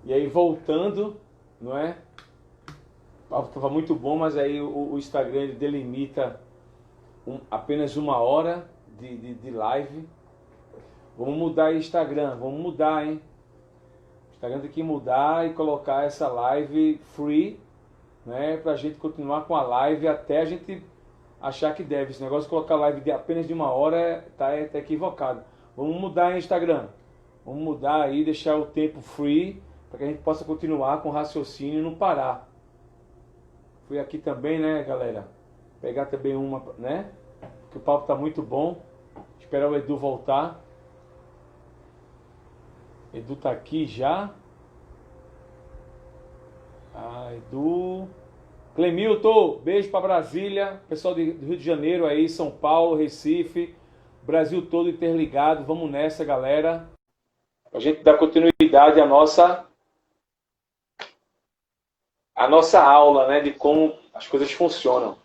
E aí voltando, não é? O papo estava muito bom, mas aí o Instagram ele delimita apenas uma hora de live. Vamos mudar o Instagram, vamos mudar, hein? O Instagram tem que mudar e colocar essa live free, né? Pra gente continuar com a live até a gente achar que deve. Esse negócio de colocar live de apenas de uma hora tá equivocado. Vamos mudar, hein, Instagram? Vamos mudar aí, deixar o tempo free para que a gente possa continuar com o raciocínio e não parar. Fui aqui também, né, galera? Pegar também uma, né? Porque o papo tá muito bom. Esperar o Edu voltar. Edu tá aqui já. Ah, Edu. Clemilton, beijo para Brasília. Pessoal do Rio de Janeiro aí, São Paulo, Recife. Brasil todo interligado. Vamos nessa, galera. A gente dá continuidade à nossa aula, né? De como as coisas funcionam.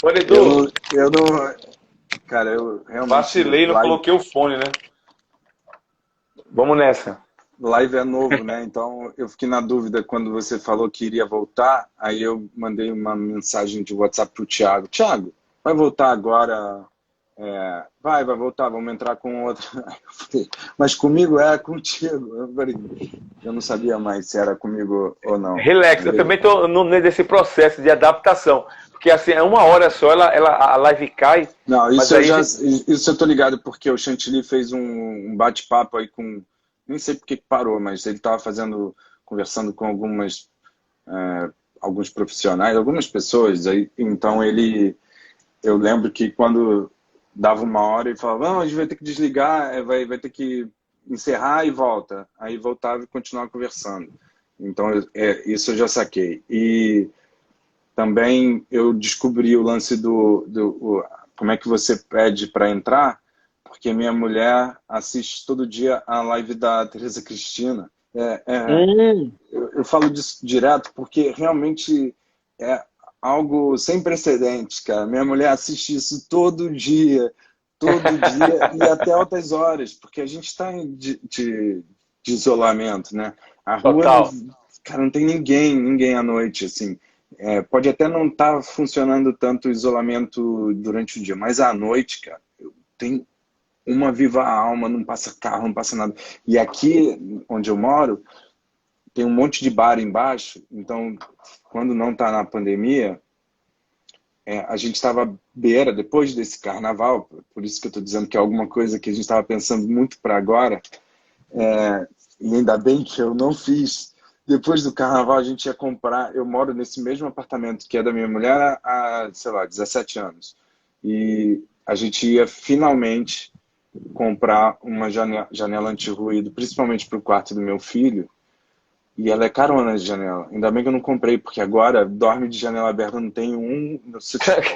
Olha, Edu. Eu não. Cara, eu realmente. Vacilei, não coloquei o fone, né? Vamos nessa. Live é novo, né? Então eu fiquei na dúvida quando você falou que iria voltar. Aí eu mandei uma mensagem de WhatsApp pro Thiago. Thiago, vai voltar agora? Vai voltar, vamos entrar com outra. Mas comigo é contigo. Eu não sabia mais se era comigo ou não. Relax, eu também estou nesse processo de adaptação. Porque assim, é uma hora só, a live cai. Não, isso eu tô ligado, porque o Chantilly fez um bate-papo aí com. Nem sei porque parou, mas ele estava conversando com alguns profissionais, algumas pessoas. Aí, então eu lembro que quando dava uma hora, ele falava, não, a gente vai ter que desligar, vai ter que encerrar e volta. Aí voltava e continuava conversando. Então, isso eu já saquei. E também eu descobri o lance como é que você pede para entrar, porque minha mulher assiste todo dia a live da Tereza Cristina. Eu falo disso direto porque realmente é algo sem precedentes, cara. Minha mulher assiste isso todo dia e até altas horas, porque a gente está de isolamento, né? A rua não, Total. cara, não tem ninguém à noite, assim. Pode até não estar funcionando tanto o isolamento durante o dia, mas à noite, cara, tem uma viva alma, não passa carro, não passa nada. E aqui, onde eu moro, tem um monte de bar embaixo, então, quando não está na pandemia, a gente estava à beira, depois desse carnaval, por isso que eu estou dizendo que é alguma coisa que a gente estava pensando muito para agora, e ainda bem que eu não fiz. Depois do carnaval, a gente ia comprar. Eu moro nesse mesmo apartamento que é da minha mulher há, sei lá, 17 anos. E a gente ia finalmente comprar uma janela anti-ruído, principalmente para o quarto do meu filho. E ela é carona de janela. Ainda bem que eu não comprei, porque agora dorme de janela aberta, não tem um.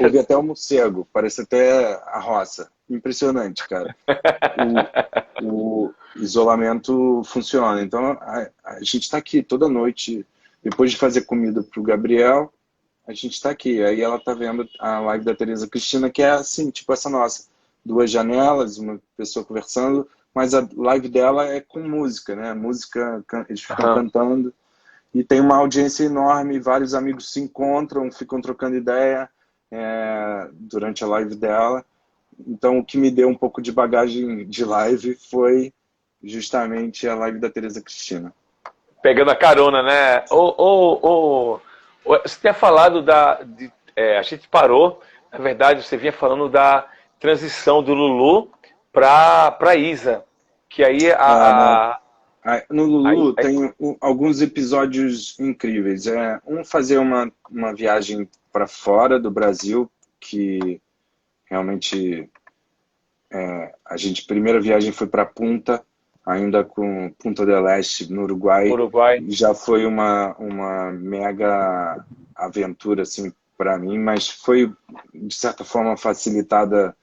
Ouvi até o morcego, parece até a roça. Impressionante, cara. O isolamento funciona. Então a gente está aqui toda noite, depois de fazer comida para o Gabriel, a gente está aqui. Aí ela está vendo a live da Tereza Cristina, que é assim, tipo essa nossa. Duas janelas, uma pessoa conversando, mas a live dela é com música, né? Música, eles ficam cantando e tem uma audiência enorme, vários amigos se encontram, ficam trocando ideia durante a live dela. Então, o que me deu um pouco de bagagem de live foi justamente a live da Tereza Cristina. Pegando a carona, né? Você tinha falado a gente parou, na verdade, você vinha falando da transição do Lulu para Isa. Que aí no Lulu tem alguns episódios incríveis. Fazer uma viagem para fora do Brasil, que realmente a primeira viagem foi para Punta, ainda com Punta del Este, no Uruguai. Já foi uma mega aventura assim, para mim, mas foi, de certa forma, facilitada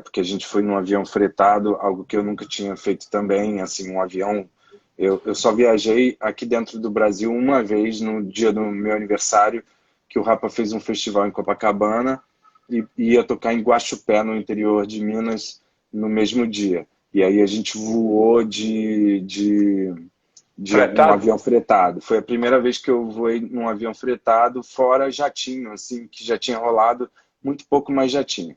porque a gente foi num avião fretado, algo que eu nunca tinha feito também, assim, um avião. Eu só viajei aqui dentro do Brasil uma vez, no dia do meu aniversário, que o Rapa fez um festival em Copacabana e ia tocar em Guaxupé, no interior de Minas, no mesmo dia. E aí a gente voou de um Fretado? avião fretado. Foi a primeira vez que eu voei num avião fretado, fora jatinho, assim, que já tinha rolado muito pouco, mas já tinha.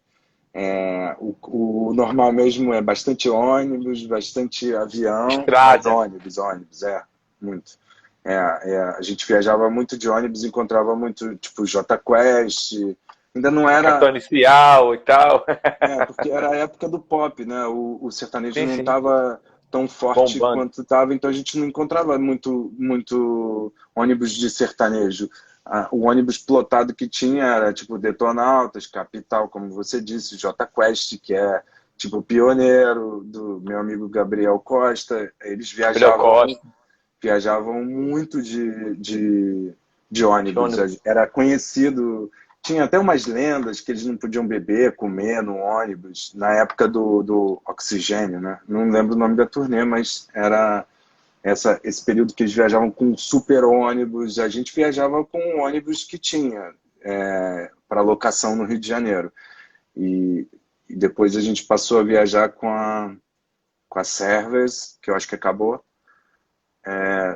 O normal mesmo é bastante ônibus, bastante avião, mas Estrada. ônibus, muito. A gente viajava muito de ônibus, encontrava muito, tipo, Jota Quest. Ainda não Cartão era, inicial e tal. porque era a época do pop, né? O sertanejo Sim, não sim. estava tão forte Bombando. quanto estava, então a gente não encontrava muito ônibus de sertanejo. O ônibus plotado que tinha era tipo Detonautas, Capital, como você disse, Jota Quest, que é tipo pioneiro do meu amigo Gabriel Costa. Eles Gabriel Costa. viajavam muito de De ônibus. ônibus. Era conhecido. Tinha até umas lendas que eles não podiam beber, comer no ônibus, na época do oxigênio, né? Não lembro o nome da turnê, mas era esse período que eles viajavam com super ônibus. A gente viajava com o ônibus que tinha para locação no Rio de Janeiro. E depois a gente passou a viajar com a Servers, que eu acho que acabou.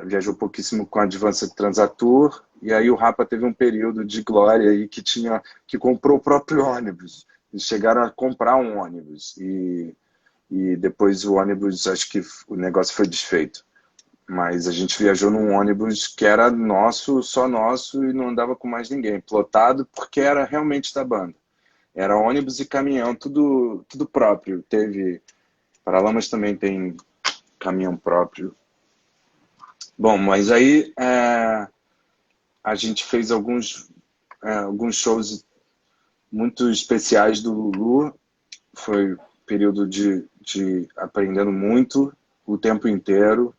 Viajou pouquíssimo com a Advanced Transatur, e aí o Rapa teve um período de glória aí que comprou o próprio ônibus. Eles chegaram a comprar um ônibus e depois o ônibus, acho que o negócio foi desfeito. Mas a gente viajou num ônibus que era nosso, só nosso, e não andava com mais ninguém, plotado porque era realmente da banda. Era ônibus e caminhão, tudo próprio. Teve Paralamas também tem caminhão próprio. Bom, mas aí a gente fez alguns shows muito especiais do Lulu. Foi um período de aprendendo muito o tempo inteiro,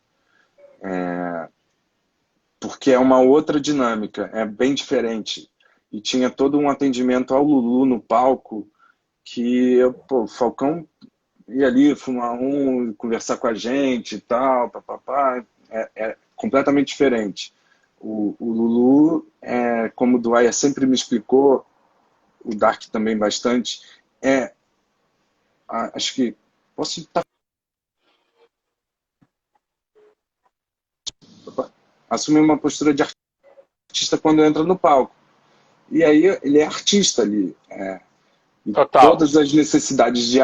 porque é uma outra dinâmica, é bem diferente. E tinha todo um atendimento ao Lulu no palco que o Falcão ia ali fumar conversar com a gente e tal, papapá, é completamente diferente. O Lulu, como o Dwyer sempre me explicou, o Dark também bastante, acho que posso assumir uma postura de artista quando entra no palco. E aí ele é artista ali. E Total. todas as necessidades de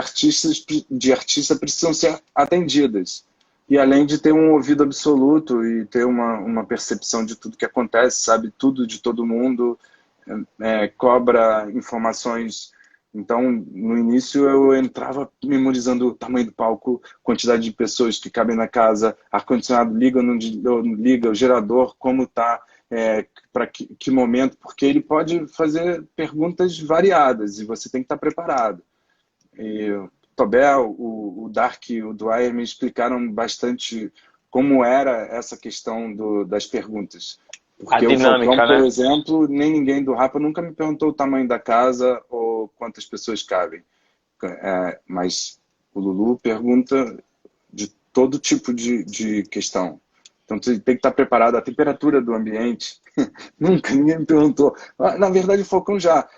artista precisam ser atendidas. E além de ter um ouvido absoluto e ter uma percepção de tudo que acontece, sabe tudo de todo mundo, cobra informações. Então, no início eu entrava memorizando o tamanho do palco, quantidade de pessoas que cabem na casa, ar-condicionado liga ou não liga, o gerador, como tá, para que momento, porque ele pode fazer perguntas variadas e você tem que estar preparado. E o Tobel, o Dark, o Dwyer me explicaram bastante como era essa questão das perguntas. A Porque o Falcão, dinâmica, por né? exemplo, nem ninguém do Rapa nunca me perguntou o tamanho da casa ou quantas pessoas cabem. Mas o Lulu pergunta de todo tipo de questão. Então você tem que estar preparado. A temperatura do ambiente, nunca ninguém me perguntou. Na verdade, o Falcão já.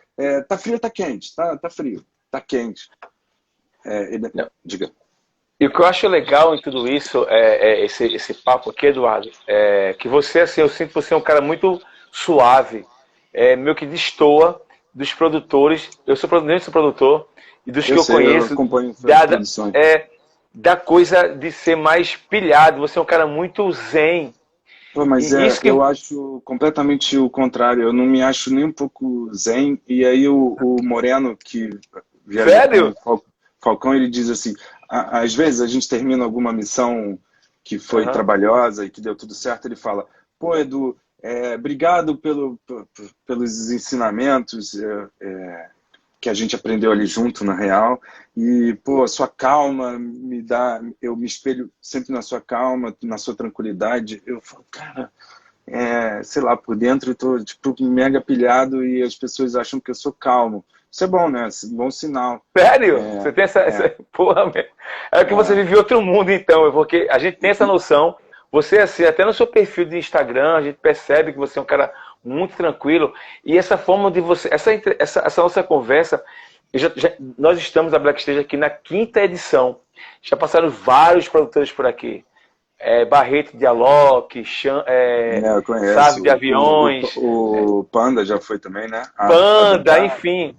Tá frio ou tá quente? Tá frio. Tá quente. Diga. E o que eu acho legal em tudo isso, esse papo aqui, Eduardo, é que você, assim, eu sinto você é um cara muito suave, meio que destoa dos produtores. Eu sou produtor, sou produtor, e dos que Eu eu sei, eu conheço, acompanho as da, da- produções. é, da coisa de ser mais pilhado. Você é um cara muito zen. Pô, mas E isso que. eu acho completamente o contrário. Eu não me acho nem um pouco zen. E aí o Moreno, que viajou com Sério? o Falcão, ele diz assim, às vezes a gente termina alguma missão que foi Aham. trabalhosa e que deu tudo certo, ele fala, pô, Edu, obrigado pelos ensinamentos que a gente aprendeu ali junto, na real. E, pô, a sua calma me dá... Eu me espelho sempre na sua calma, na sua tranquilidade. Eu falo, cara, sei lá, por dentro eu tô, tipo, mega pilhado e as pessoas acham que eu sou calmo. Isso é bom, né? Bom sinal. Sério? É, Você tem essa. é, Porra, é que você é. vive outro mundo, então. Porque a gente tem essa noção. Você, assim, até no seu perfil de Instagram, a gente percebe que você é um cara muito tranquilo. E essa forma de você. Essa nossa conversa. Nós estamos, a Black Stage, aqui na quinta edição. Já passaram vários produtores por aqui. Barreto de Alok, Eu conheço. Save de Aviões, O Panda já foi também, né? A Panda, Dandara, enfim.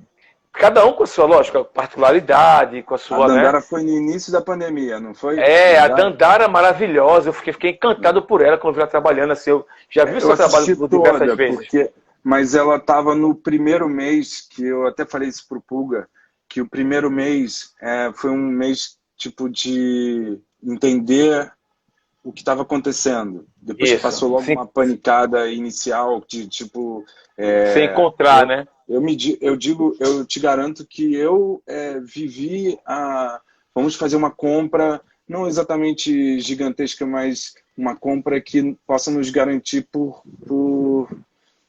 Cada um com a sua, lógica, particularidade, com a a sua, né? Dandara foi no início da pandemia, não foi? A Dandara? Dandara maravilhosa, eu fiquei encantado por ela quando vi ela trabalhando assim. Eu já vi o Eu seu trabalho assisti por diversas toda, vezes. mas ela estava no primeiro mês, que eu até falei isso pro Pulga, que o primeiro mês foi um mês tipo de entender o que estava acontecendo. Depois que Isso. passou logo uma panicada inicial de tipo, Se encontrar, né? eu te garanto que eu vivi vamos fazer uma compra não exatamente gigantesca, mas uma compra que possa nos garantir por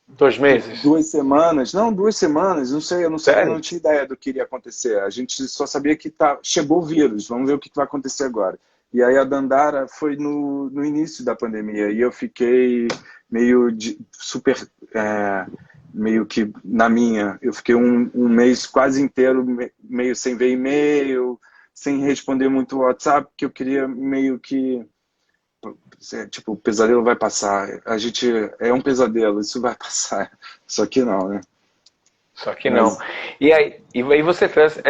2 meses. 2 semanas. Não, 2 semanas, não sei, eu Sério? não tinha ideia do que iria acontecer. A gente só sabia que chegou o vírus, vamos ver o que vai acontecer agora. E aí a Dandara foi no início da pandemia e eu fiquei super, meio que na minha. Eu fiquei um mês quase inteiro meio sem ver e-mail, sem responder muito o WhatsApp, porque eu queria meio que tipo, o pesadelo vai passar. A gente é um pesadelo, isso vai passar. Só que não, né? Só que não. Mas, E aí você traz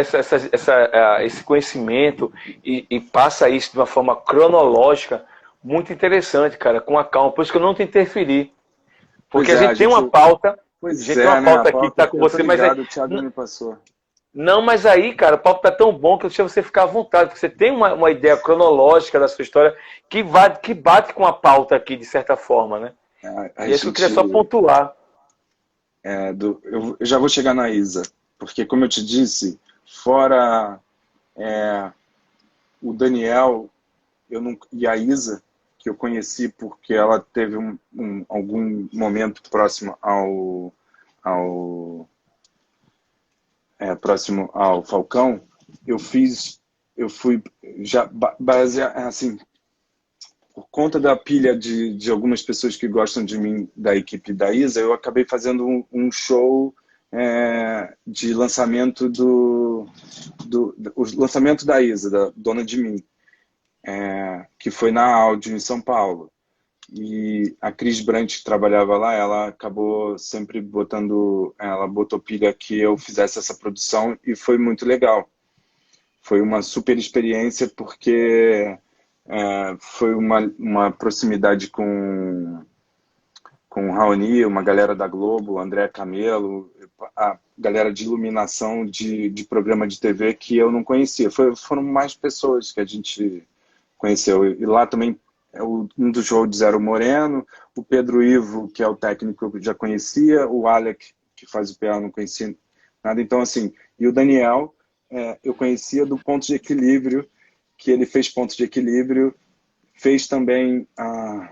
esse conhecimento e passa isso de uma forma cronológica muito interessante, cara, com a calma. Por isso que eu não te interferi. Porque pois a é, gente tem uma pauta, a pois gente tem uma é, né? A pauta aqui que está pauta, com eu tô você, mas ligado, o Thiago me passou. não, mas aí, cara, o papo tá tão bom que eu deixa você ficar à vontade, porque você tem uma ideia cronológica da sua história que bate com a pauta aqui, de certa forma, né? A E é isso que eu queria gente, só pontuar. eu já vou chegar na Isa, porque como eu te disse, fora o Daniel e a Isa, que eu conheci porque ela teve algum momento próximo próximo ao Falcão, eu fui já baseado, assim, por conta da pilha de algumas pessoas que gostam de mim, da equipe da Isa, eu acabei fazendo um show de lançamento o lançamento da Isa, da Dona de Mim, que foi na Áudio, em São Paulo. E a Cris Brant, que trabalhava lá, ela acabou sempre ela botou pilha que eu fizesse essa produção e foi muito legal. Foi uma super experiência porque foi uma proximidade com o Raoni, uma galera da Globo, André Camelo, a galera de iluminação de programa de TV que eu não conhecia. Foram mais pessoas que a gente conheceu. E lá também um dos shows era o Moreno, o Pedro Ivo, que é o técnico que eu já conhecia, o Alec, que faz o PA, não conhecia nada. Então, assim, e o Daniel, eu conhecia do Ponto de Equilíbrio, que ele fez Ponto de Equilíbrio, fez também a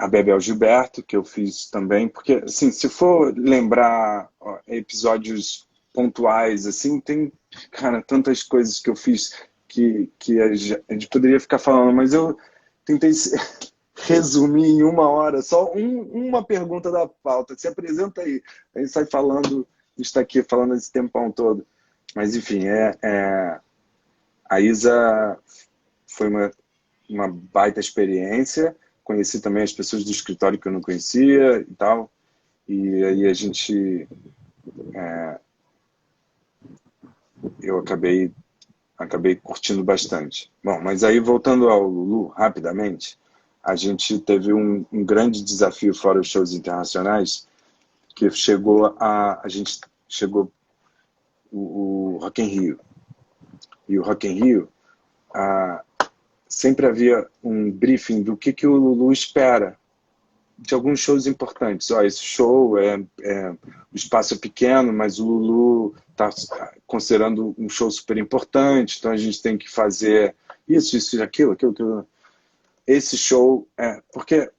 Bebel Gilberto, que eu fiz também, porque, assim, se for lembrar episódios pontuais, assim, tem, cara, tantas coisas que eu fiz que a gente poderia ficar falando, mas eu tentei resumir em 1 hora, só uma pergunta da pauta. Se apresenta aí, a gente sai falando, está aqui falando esse tempão todo. Mas, enfim, a Isa foi uma baita experiência. Conheci também as pessoas do escritório que eu não conhecia e tal. E aí a gente... eu acabei curtindo bastante. Bom, mas aí voltando ao Lulu, rapidamente, a gente teve um grande desafio fora os shows internacionais, que a gente chegou o Rock in Rio. E o Rock in Rio, sempre havia um briefing do que o Lulu espera de alguns shows importantes. Esse show o espaço é pequeno, mas o Lulu está considerando um show super importante, então a gente tem que fazer isso, aquilo. Esse show porque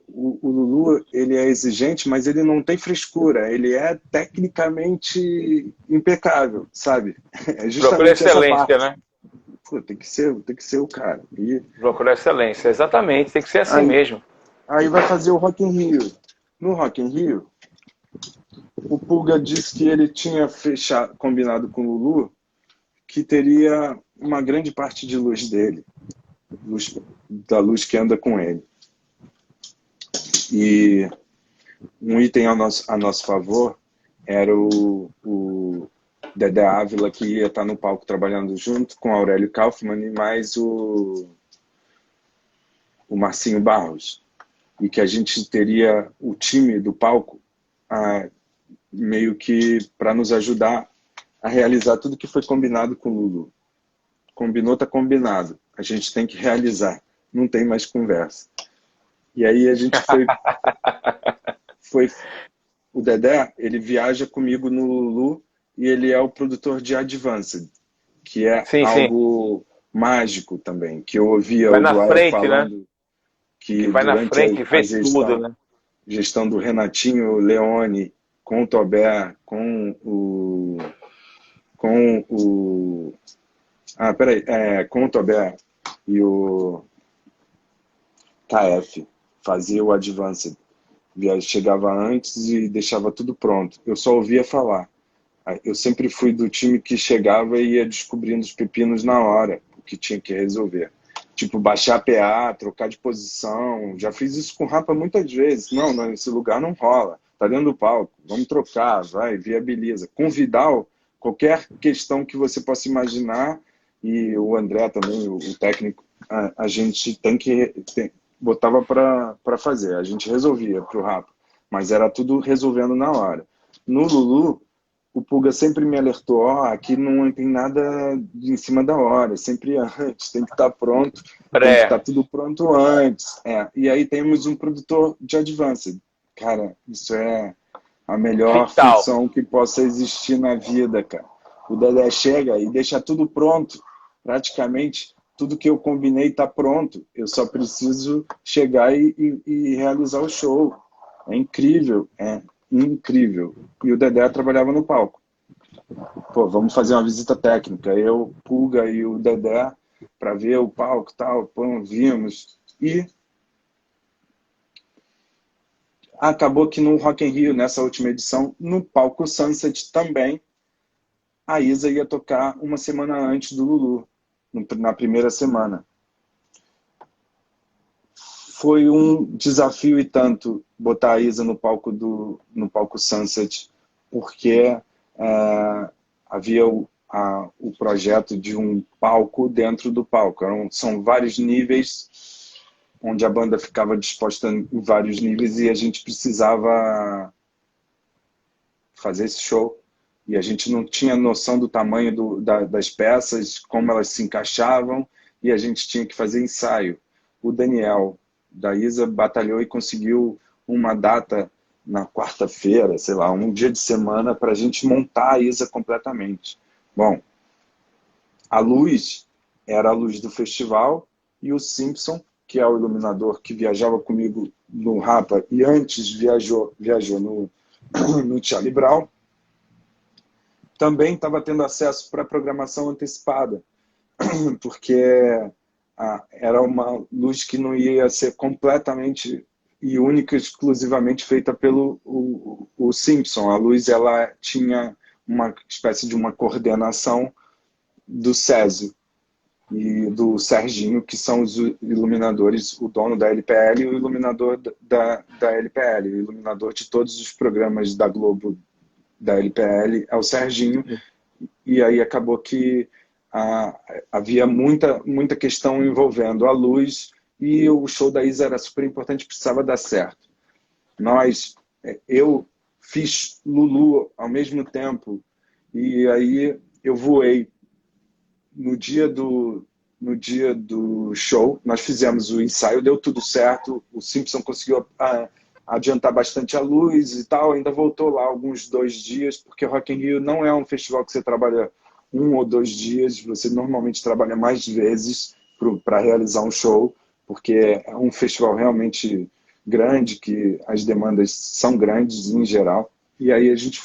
o Lulu, ele é exigente, mas ele não tem frescura, ele é tecnicamente impecável, sabe? É Procura justamente essa excelência, parte. né? Pô, tem que ser o cara. Procura excelência, exatamente, tem que ser assim Aí, mesmo. aí vai fazer o Rock in Rio. No Rock in Rio, o Pulga disse que ele tinha combinado com o Lulu que teria uma grande parte de luz dele, da luz que anda com ele. E um item a nosso favor era o Dedé Ávila, que ia estar no palco trabalhando junto com Aurélio Kaufmann e mais o Marcinho Barros. E que a gente teria o time do palco meio que para nos ajudar a realizar tudo que foi combinado com o Lulu. Combinou, tá combinado. A gente tem que realizar. Não tem mais conversa. E aí a gente foi o Dedé, ele viaja comigo no Lulu e ele é o produtor de Advanced, que é algo mágico também, que eu ouvia o Dwyer falando, né? Que vai na frente, fez tudo, né? Gestão do Renatinho Leone com o Tobé, com o Tobé e o KF fazia o Advanced. Chegava antes e deixava tudo pronto. Eu só ouvia falar. Eu sempre fui do time que chegava e ia descobrindo os pepinos na hora, o que tinha que resolver. Tipo, baixar PA, trocar de posição. Já fiz isso com o Rapa muitas vezes. Não, esse lugar não rola. Tá dentro do palco. Vamos trocar, vai, viabiliza. Com o Vidal, qualquer questão que você possa imaginar, e o André também, o técnico, a gente botava para fazer. A gente resolvia pro Rapa. Mas era tudo resolvendo na hora. No Lulu, o Pulga sempre me alertou, aqui não tem nada em cima da hora, sempre antes, tem que estar pronto, tem que estar tudo pronto antes. E aí temos um produtor de Advanced. Cara, isso é a melhor função que possa existir na vida, cara. O Dedé chega e deixa tudo pronto, praticamente tudo que eu combinei está pronto, eu só preciso chegar e realizar o show. É incrível, incrível. E o Dedé trabalhava no palco. Pô, vamos fazer uma visita técnica. Eu, Pulga e o Dedé para ver o palco e tal. Pô, vimos. E acabou que no Rock in Rio, nessa última edição, no palco Sunset também, a Isa ia tocar uma semana antes do Lulu, na primeira semana. Foi um desafio e tanto botar a Isa no palco Sunset, porque havia o projeto de um palco dentro do palco. São vários níveis, onde a banda ficava disposta em vários níveis e a gente precisava fazer esse show. E a gente não tinha noção do tamanho das peças, como elas se encaixavam, e a gente tinha que fazer ensaio. O Daniel da Isa batalhou e conseguiu uma data na quarta-feira, sei lá, um dia de semana para a gente montar a Isa completamente. Bom, a luz era a luz do festival e o Simpson, que é o iluminador que viajava comigo no Rapa e antes viajou no Charlie Brown, também estava tendo acesso para a programação antecipada, porque era uma luz que não ia ser completamente e única, exclusivamente feita pelo o Simpson. A luz ela tinha uma espécie de uma coordenação do Césio e do Serginho, que são os iluminadores, o dono da LPL e o iluminador da LPL, o iluminador de todos os programas da Globo da LPL é o Serginho. E aí acabou que havia muita questão envolvendo a luz e o show da Isa era super importante, precisava dar certo. Eu fiz Lulu ao mesmo tempo e aí eu voei no dia do show, nós fizemos o ensaio, deu tudo certo, o Simpson conseguiu adiantar bastante a luz e tal, ainda voltou lá alguns 2 dias, porque Rock in Rio não é um festival que você trabalha 1 ou 2 dias, você normalmente trabalha mais vezes para realizar um show, porque é um festival realmente grande, que as demandas são grandes em geral. E aí a gente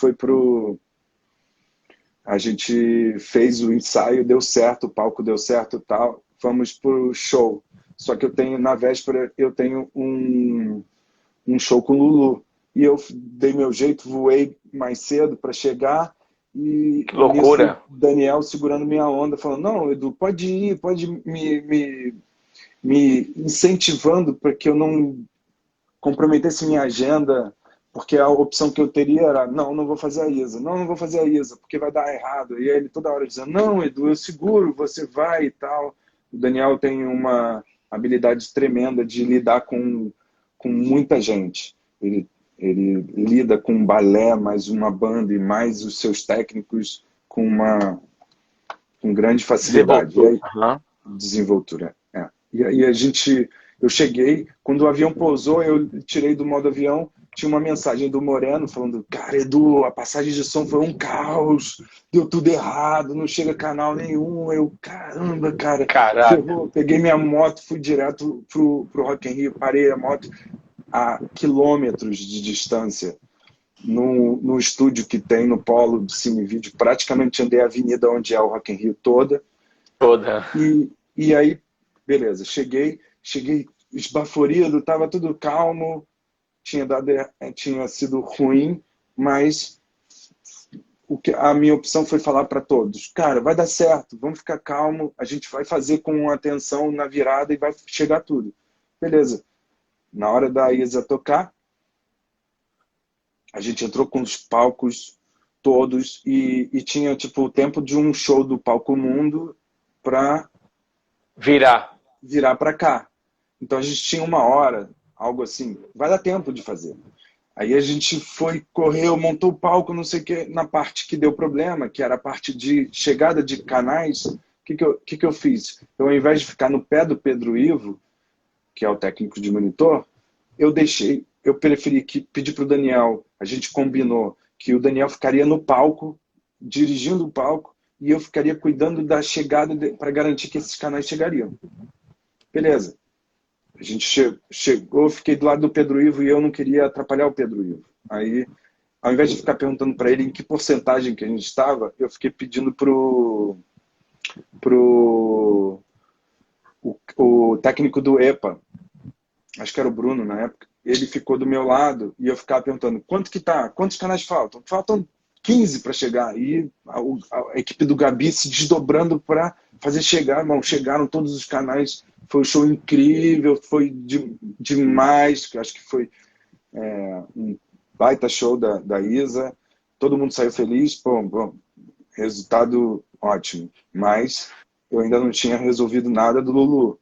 fez o ensaio, deu certo, o palco deu certo e tal, fomos pro show. Só que na véspera eu tenho um show com o Lulu. E eu dei meu jeito, voei mais cedo para chegar E Que nisso, loucura. Daniel segurando minha onda, falando, não, Edu, pode ir, pode me incentivando para que eu não comprometesse minha agenda, porque a opção que eu teria era, não, não vou fazer a ISA, não, não vou fazer a ISA, porque vai dar errado. E aí ele toda hora dizendo, não, Edu, eu seguro, você vai e tal. O Daniel tem uma habilidade tremenda de lidar com muita gente. Ele lida com balé, mais uma banda e mais os seus técnicos com grande facilidade. E Desenvoltura. aí, Aham. desenvoltura. É. E aí eu cheguei, quando o avião pousou, eu tirei do modo avião, tinha uma mensagem do Moreno falando, cara, Edu, a passagem de som foi um caos, deu tudo errado, não chega canal nenhum. Eu, caramba, cara, Caraca. ferrou. Peguei minha moto, fui direto pro Rock in Rio, parei a moto a quilômetros de distância no estúdio que tem no polo de Cine Vídeo, praticamente andei a avenida onde é o Rock in Rio toda, Toda. e aí, beleza, cheguei esbaforido, estava tudo calmo, tinha sido ruim, mas a minha opção foi falar para todos, cara, vai dar certo, vamos ficar calmo, a gente vai fazer com atenção na virada e vai chegar tudo. Beleza. Na hora da Isa tocar, a gente entrou com os palcos todos e tinha tipo o tempo de um show do Palco Mundo para Virar. virar para cá. Então a gente tinha uma hora, algo assim, vai dar tempo de fazer. Aí a gente foi, correu, montou o palco, não sei o que, na parte que deu problema, que era a parte de chegada de canais. O que eu fiz? Eu, ao invés de ficar no pé do Pedro Ivo, que é o técnico de monitor, eu preferi pedir para o Daniel, a gente combinou que o Daniel ficaria no palco, dirigindo o palco, e eu ficaria cuidando da chegada para garantir que esses canais chegariam. Beleza. A gente chegou, fiquei do lado do Pedro Ivo e eu não queria atrapalhar o Pedro Ivo. Aí, ao invés de ficar perguntando para ele em que porcentagem que a gente estava, eu fiquei pedindo pro o técnico do EPA, acho que era o Bruno na época, ele ficou do meu lado e eu ficava perguntando, quanto que tá? Quantos canais faltam? Faltam 15 para chegar. E a equipe do Gabi se desdobrando para fazer chegar, irmão. Chegaram todos os canais. Foi um show incrível, foi demais. Acho que foi um baita show da Isa. Todo mundo saiu feliz. Bom, resultado ótimo. Mas eu ainda não tinha resolvido nada do Lulu.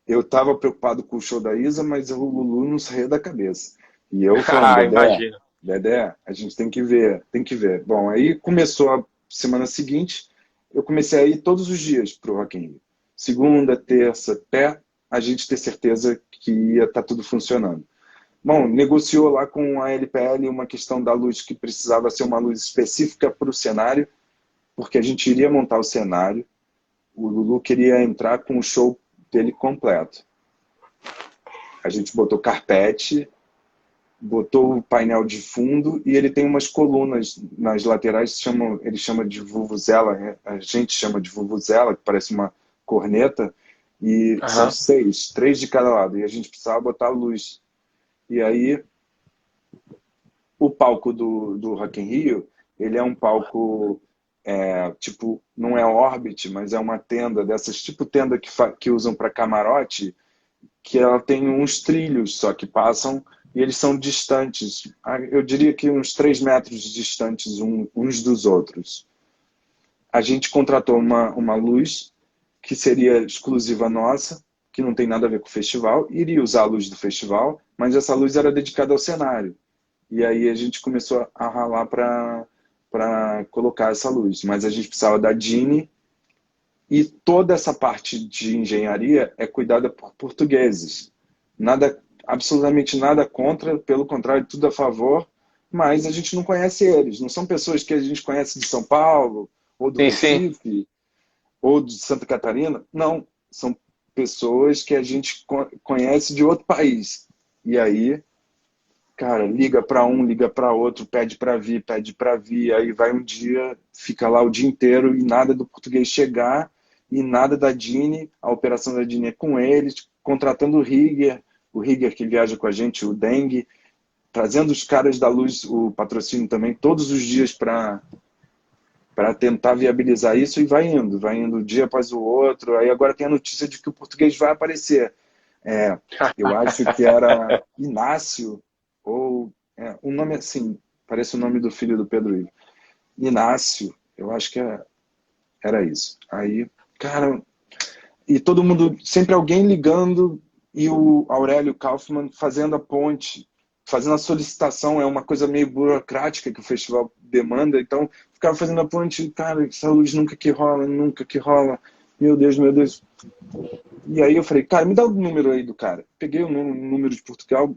Eu estava preocupado com o show da Isa, mas o Lulu não saía da cabeça. E eu falando, Ah, Dedé, imagino. Dedé, a gente tem que ver, tem que ver. Bom, aí começou a semana seguinte, eu comecei a ir todos os dias pro Rock in Rio. Segunda, terça, até a gente ter certeza que ia estar tudo funcionando. Bom, negociou lá com a LPL uma questão da luz que precisava ser uma luz específica para o cenário, porque a gente iria montar o cenário. O Lulu queria entrar com o show dele completo. A gente botou carpete, botou o painel de fundo e ele tem umas colunas nas laterais, ele chama de vuvuzela, a gente chama de vuvuzela, que parece uma corneta, e são Aham. 6, 3 de cada lado, e a gente precisava botar luz. E aí, o palco do Rock in Rio, ele é um palco, tipo, não é Orbit, mas é uma tenda, dessas tipo tenda que usam para camarote, que ela tem uns trilhos só que passam e eles são distantes. Eu diria que uns 3 metros distantes uns dos outros. A gente contratou uma luz que seria exclusiva nossa, que não tem nada a ver com o festival, iria usar a luz do festival, mas essa luz era dedicada ao cenário. E aí a gente começou a ralar para colocar essa luz. Mas a gente precisava da Dini e toda essa parte de engenharia é cuidada por portugueses. Nada, absolutamente nada contra, pelo contrário, tudo a favor, mas a gente não conhece eles. Não são pessoas que a gente conhece de São Paulo, ou do Sim, sim. Recife, ou de Santa Catarina. Não, são pessoas que a gente conhece de outro país. E aí, cara, liga para um, liga para outro, pede para vir, aí vai um dia, fica lá o dia inteiro e nada do português chegar e nada da Dini, a operação da Dini é com eles, contratando o Rigger que viaja com a gente, o Dengue, trazendo os caras da luz, o patrocínio também, todos os dias para para tentar viabilizar isso, e vai indo um dia após o outro. Aí agora tem a notícia de que o Português vai aparecer. Eu acho que era Inácio, ou um nome assim, parece o nome do filho do Pedro Ivo. Inácio, eu acho que era isso. Aí, cara, e todo mundo, sempre alguém ligando, e o Aurélio Kaufmann fazendo a ponte, fazendo a solicitação, é uma coisa meio burocrática que o festival demanda, então ficava fazendo a ponte, cara, essa luz nunca que rola, meu Deus, meu Deus. E aí eu falei, cara, me dá o número aí do cara. Peguei o número de Portugal,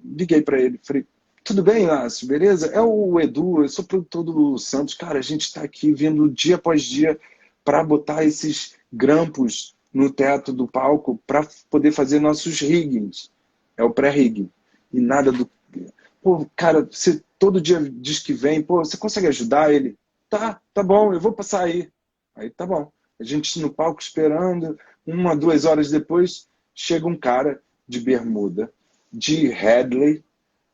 liguei para ele, falei, tudo bem, Inácio, beleza? É o Edu, eu sou produtor do Santos, cara, a gente está aqui vindo dia após dia para botar esses grampos no teto do palco para poder fazer nossos riggings. É o pré-rigging. E nada do... Pô, cara, você todo dia diz que vem, pô, você consegue ajudar ele? Tá bom, eu vou passar aí. Aí tá bom. A gente no palco esperando, 2 horas depois, chega um cara de bermuda, de Headley,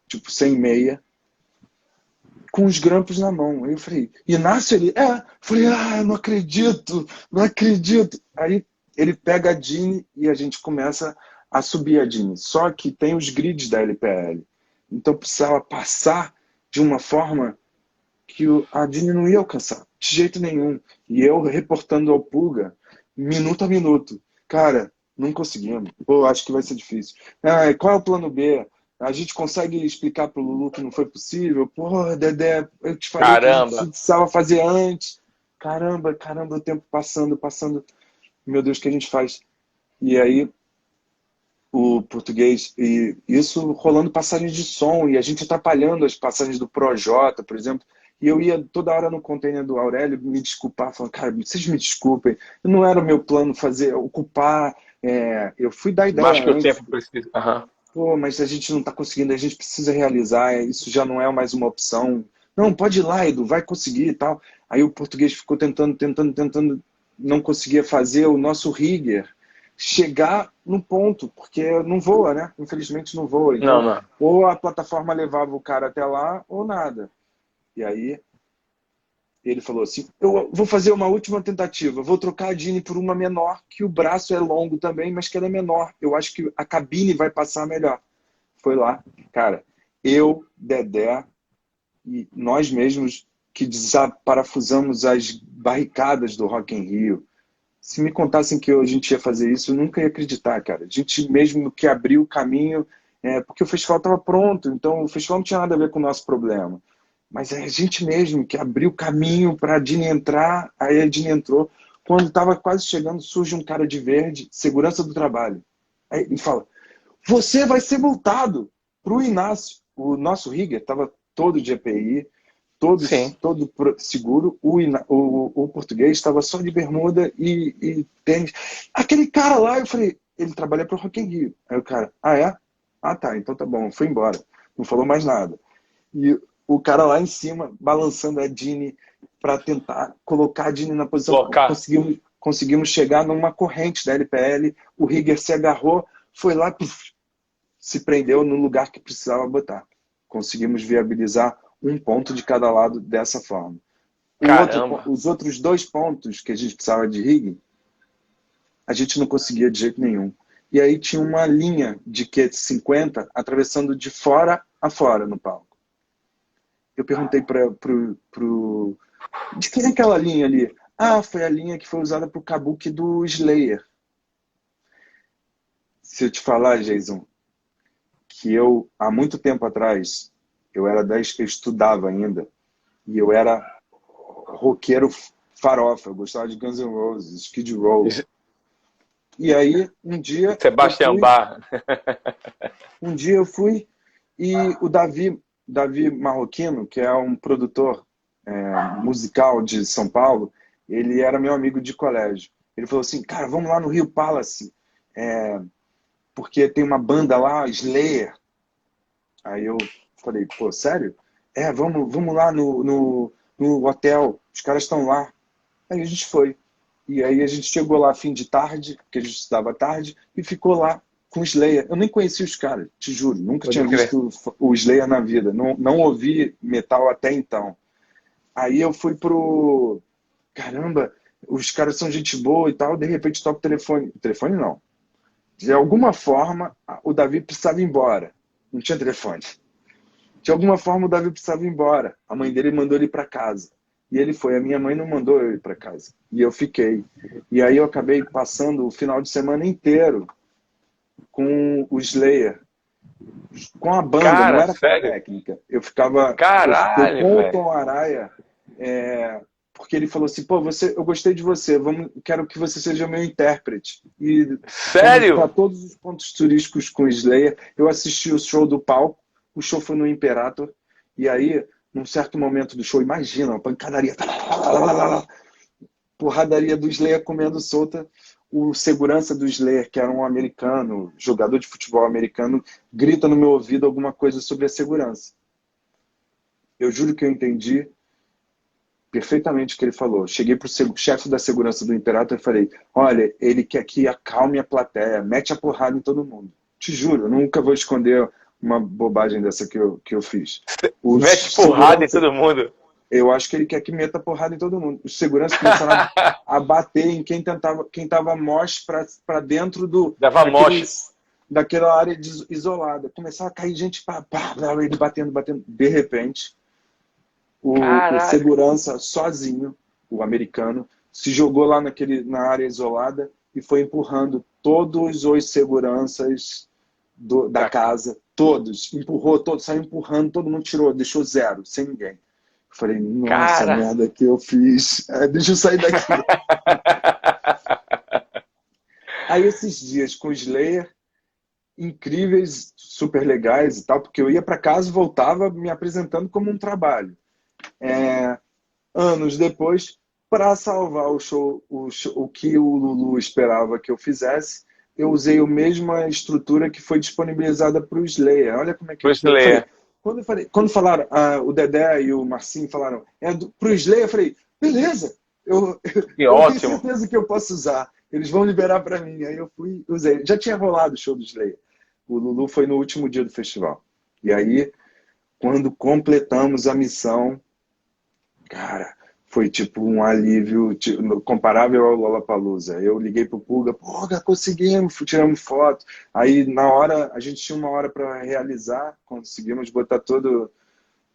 tipo sem meia, com os grampos na mão. Aí eu falei, Inácio, ele, falei, não acredito. Aí ele pega a Dini e a gente começa a subir a Dini. Só que tem os grids da LPL. Então precisava passar de uma forma que a Dini não ia alcançar, de jeito nenhum. E eu reportando ao Pulga, minuto a minuto. Cara, não conseguimos. Pô, acho que vai ser difícil. Qual é o plano B? A gente consegue explicar pro Lulu que não foi possível? Pô, Dedé, eu te falei que a gente precisava fazer antes. Caramba, o tempo passando. Meu Deus, o que a gente faz? E aí, o Português, e isso rolando passagens de som, e a gente atrapalhando as passagens do Projota, por exemplo. E eu ia toda hora no container do Aurélio me desculpar, falando, cara, vocês me desculpem, não era o meu plano ocupar, eu fui dar ideia Mais que o antes. tempo precisa. Uhum. Pô, mas a gente não está conseguindo, a gente precisa realizar, isso já não é mais uma opção. Não, pode ir lá, Edu, vai conseguir e tal. Aí o Português ficou tentando, não conseguia fazer o nosso rigger chegar no ponto, porque não voa, né? Infelizmente não voa. Então, Não. ou a plataforma levava o cara até lá, ou nada. E aí ele falou assim, eu vou fazer uma última tentativa, vou trocar a Dini por uma menor, que o braço é longo também, mas que ela é menor. Eu acho que a cabine vai passar melhor. Foi lá, cara, eu, Dedé e nós mesmos que desaparafusamos as barricadas do Rock in Rio. Se me contassem que a gente ia fazer isso, eu nunca ia acreditar, cara. A gente mesmo que abriu o caminho, porque o festival estava pronto, então o festival não tinha nada a ver com o nosso problema. Mas é a gente mesmo que abriu o caminho para a Dini entrar, aí a Dini entrou. Quando estava quase chegando, surge um cara de verde, segurança do trabalho. Aí ele fala, você vai ser multado para o Inácio. O nosso rigger estava todo de EPI, todo seguro. O Português estava só de bermuda e tênis. Aquele cara lá, eu falei, ele trabalha para o Rock in Rio. Aí o cara, é? Tá, então tá bom, foi embora. Não falou mais nada. E o cara lá em cima, balançando a Dini para tentar colocar a Dini na posição. Conseguimos chegar numa corrente da LPL, o rigger se agarrou, foi lá, se prendeu no lugar que precisava botar. Conseguimos viabilizar um ponto de cada lado dessa forma. Os outros 2 pontos que a gente precisava de rigging, a gente não conseguia de jeito nenhum. E aí tinha uma linha de Q50 atravessando de fora a fora no palco. Eu perguntei de quem é aquela linha ali? Foi a linha que foi usada para o kabuki do Slayer. Se eu te falar, Jason, que eu, há muito tempo atrás, eu estudava ainda, e eu era roqueiro farofa, eu gostava de Guns N' Roses, Skid Row. E aí, um dia... Sebastião Bach. Um dia eu fui e o Davi Marroquino, que é um produtor musical de São Paulo, ele era meu amigo de colégio. Ele falou assim, cara, vamos lá no Rio Palace, porque tem uma banda lá, Slayer. Aí eu falei, pô, sério? Vamos lá no hotel, os caras estão lá. Aí a gente foi. E aí a gente chegou lá fim de tarde, porque a gente estudava à tarde, e ficou lá com o Slayer. Eu nem conhecia os caras, te juro. Nunca tinha visto o Slayer na vida. Não ouvi metal até então. Aí eu fui pro caramba, os caras são gente boa e tal, de repente toca o telefone. O telefone não. De alguma forma, o Davi precisava ir embora. Não tinha telefone. De alguma forma, o Davi precisava ir embora. A mãe dele mandou ele para casa. E ele foi. A minha mãe não mandou eu ir para casa. E eu fiquei. E aí eu acabei passando o final de semana inteiro com o Slayer, com a banda, não Cara, era com a sério? técnica. Eu fiquei Caralho, com o velho. Tom Araya, porque ele falou assim, pô, eu gostei de você, quero que você seja meu intérprete. E fomos para Sério? todos os pontos turísticos com o Slayer. Eu assisti o show do palco, o show foi no Imperator, e aí, num certo momento do show, imagina, uma pancadaria, porradaria do Slayer comendo solta. O segurança do Slayer, que era um americano, jogador de futebol americano, grita no meu ouvido alguma coisa sobre a segurança. Eu juro que eu entendi perfeitamente o que ele falou. Cheguei para o chefe da segurança do Imperator e falei, olha, ele quer que acalme a plateia, mete a porrada em todo mundo. Te juro, eu nunca vou esconder uma bobagem dessa que eu fiz. Mete Os porrada em segurança, todo mundo. eu acho que ele quer que meta porrada em todo mundo. Os seguranças começaram a bater em quem tava mosh para dentro Dava moche. daquela área isolada. Começava a cair gente, ele batendo, batendo. De repente, o Caralho. segurança sozinho, o americano, se jogou lá na área isolada e foi empurrando todos os seguranças da casa, todos, empurrou todos, saiu empurrando, todo mundo tirou, deixou zero, sem ninguém. Eu falei, nossa, Cara. merda que eu fiz. Deixa eu sair daqui. Aí esses dias com o Slayer, incríveis, super legais e tal, porque eu ia para casa e voltava me apresentando como um trabalho. Anos depois, para salvar o que o Lulu esperava que eu fizesse, eu usei a mesma estrutura que foi disponibilizada para o Slayer. Olha como é que Bruce eu falei. Leia. Quando falaram, o Dedé e o Marcinho falaram, para o Slayer, eu falei, beleza, eu, Que eu tenho ótimo. certeza que eu posso usar. Eles vão liberar para mim. Aí eu fui, usei. Já tinha rolado o show do Slayer. O Lulu foi no último dia do festival. E aí, quando completamos a missão, cara, foi tipo um alívio comparável ao Lollapalooza. Eu liguei pro Pulga, conseguimos, tiramos foto. Aí na hora, a gente tinha uma hora para realizar,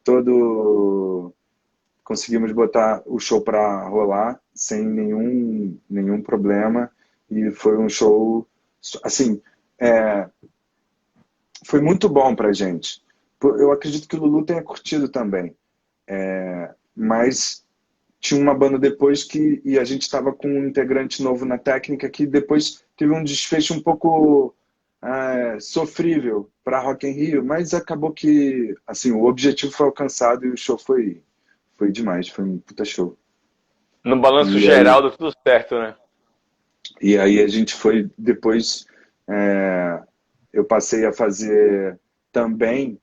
todo conseguimos botar o show para rolar sem nenhum problema e foi um show assim, é, foi muito bom pra gente. Eu acredito que o Lulu tenha curtido também, mas tinha uma banda depois e a gente estava com um integrante novo na técnica que depois teve um desfecho um pouco sofrível para Rock in Rio, mas acabou que assim o objetivo foi alcançado e o show foi demais, foi um puta show. No balanço E geral aí, deu tudo certo, né? e aí a gente foi depois, é, eu passei a fazer também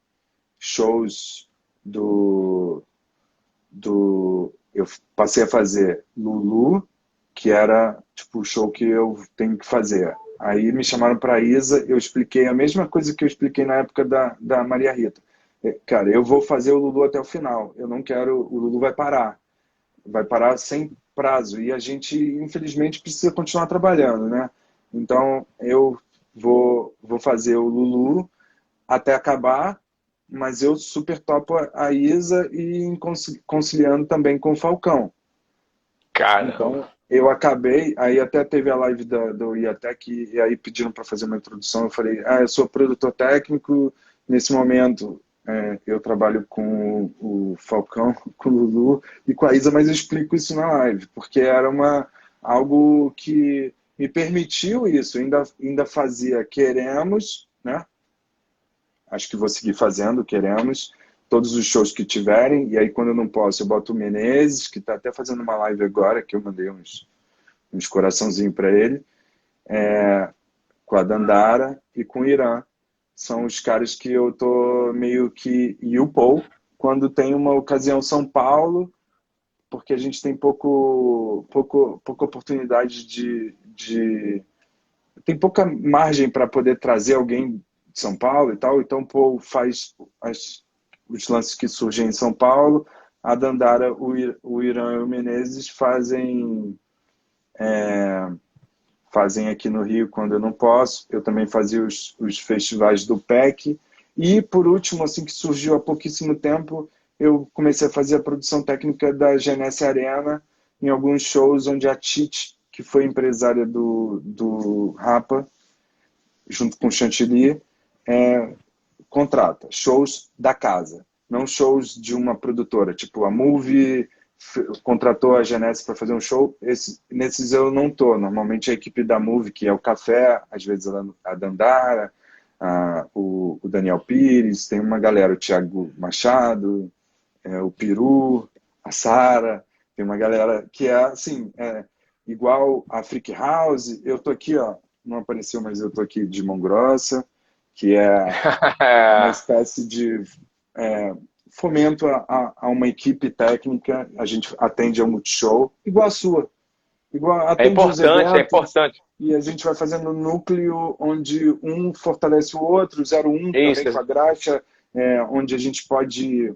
shows eu passei a fazer Lulu, que era tipo o show que eu tenho que fazer. Aí me chamaram para Isa, eu expliquei a mesma coisa que eu expliquei na época da Maria Rita. Cara, eu vou fazer o Lulu até o final. Eu não quero, o Lulu vai parar sem prazo e a gente infelizmente precisa continuar trabalhando, né? Então eu vou fazer o Lulu até acabar, mas eu super topo a Isa e conciliando também com o Falcão. Caramba. Então, eu acabei, aí até teve a live do IATEC, e aí pediram para fazer uma introdução, eu falei, eu sou produtor técnico, nesse momento eu trabalho com o Falcão, com o Lulu e com a Isa, mas eu explico isso na live, porque era algo que me permitiu isso, ainda fazia Queremos, né? Acho que vou seguir fazendo, Queremos, todos os shows que tiverem, e aí quando eu não posso, eu boto o Menezes, que está até fazendo uma live agora, que eu mandei uns coraçãozinhos para ele, com a Dandara e com o Irã. São os caras que eu tô meio que... E o Paul, quando tem uma ocasião São Paulo, porque a gente tem pouca oportunidade tem pouca margem para poder trazer alguém de São Paulo e tal, então o Paul faz os lances que surgem em São Paulo, a Dandara, o Irã e o Menezes fazem aqui no Rio quando eu não posso. Eu também fazia os festivais do PEC. E, por último, assim que surgiu há pouquíssimo tempo, eu comecei a fazer a produção técnica da Genesse Arena em alguns shows onde a Tite, que foi empresária do Rapa, junto com o Chantilly, contrata shows da casa, não shows de uma produtora. Tipo, a Move contratou a Genesse para fazer um show. Nesses eu não tô. Normalmente a equipe da Move, que é o Café, às vezes a Dandara, o Daniel Pires, tem uma galera, o Thiago Machado, o Peru, a Sara, tem uma galera que é assim, igual a Freak House. Eu tô aqui, ó, não apareceu, mas eu tô aqui de Mão Grossa, que é uma espécie de fomento a uma equipe técnica. A gente atende ao Multishow, igual a sua. Igual, atende os eventos, é importante. e a gente vai fazendo um núcleo onde um fortalece o outro, 01 também com a Graxa, onde a gente pode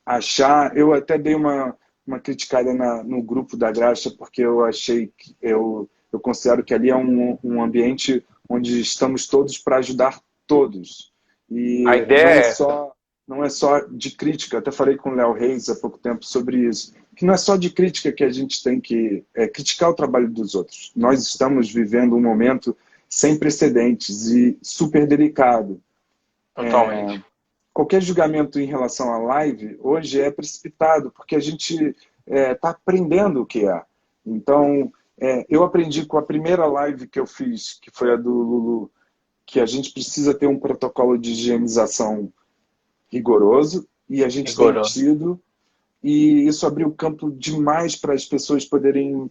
achar. Eu até dei uma criticada no grupo da Graxa, porque eu achei que eu considero que ali é um ambiente onde estamos todos para ajudar todos. E a ideia não é só de crítica. Até falei com o Léo Reis há pouco tempo sobre isso, que não é só de crítica que a gente tem que criticar o trabalho dos outros. Nós estamos vivendo um momento sem precedentes e super delicado. Totalmente. Qualquer julgamento em relação à live hoje é precipitado, porque a gente está aprendendo o que é. Então, eu aprendi com a primeira live que eu fiz, que foi a do Lulu, que a gente precisa ter um protocolo de higienização rigoroso, e a gente tem tido, e isso abriu campo demais para as pessoas poderem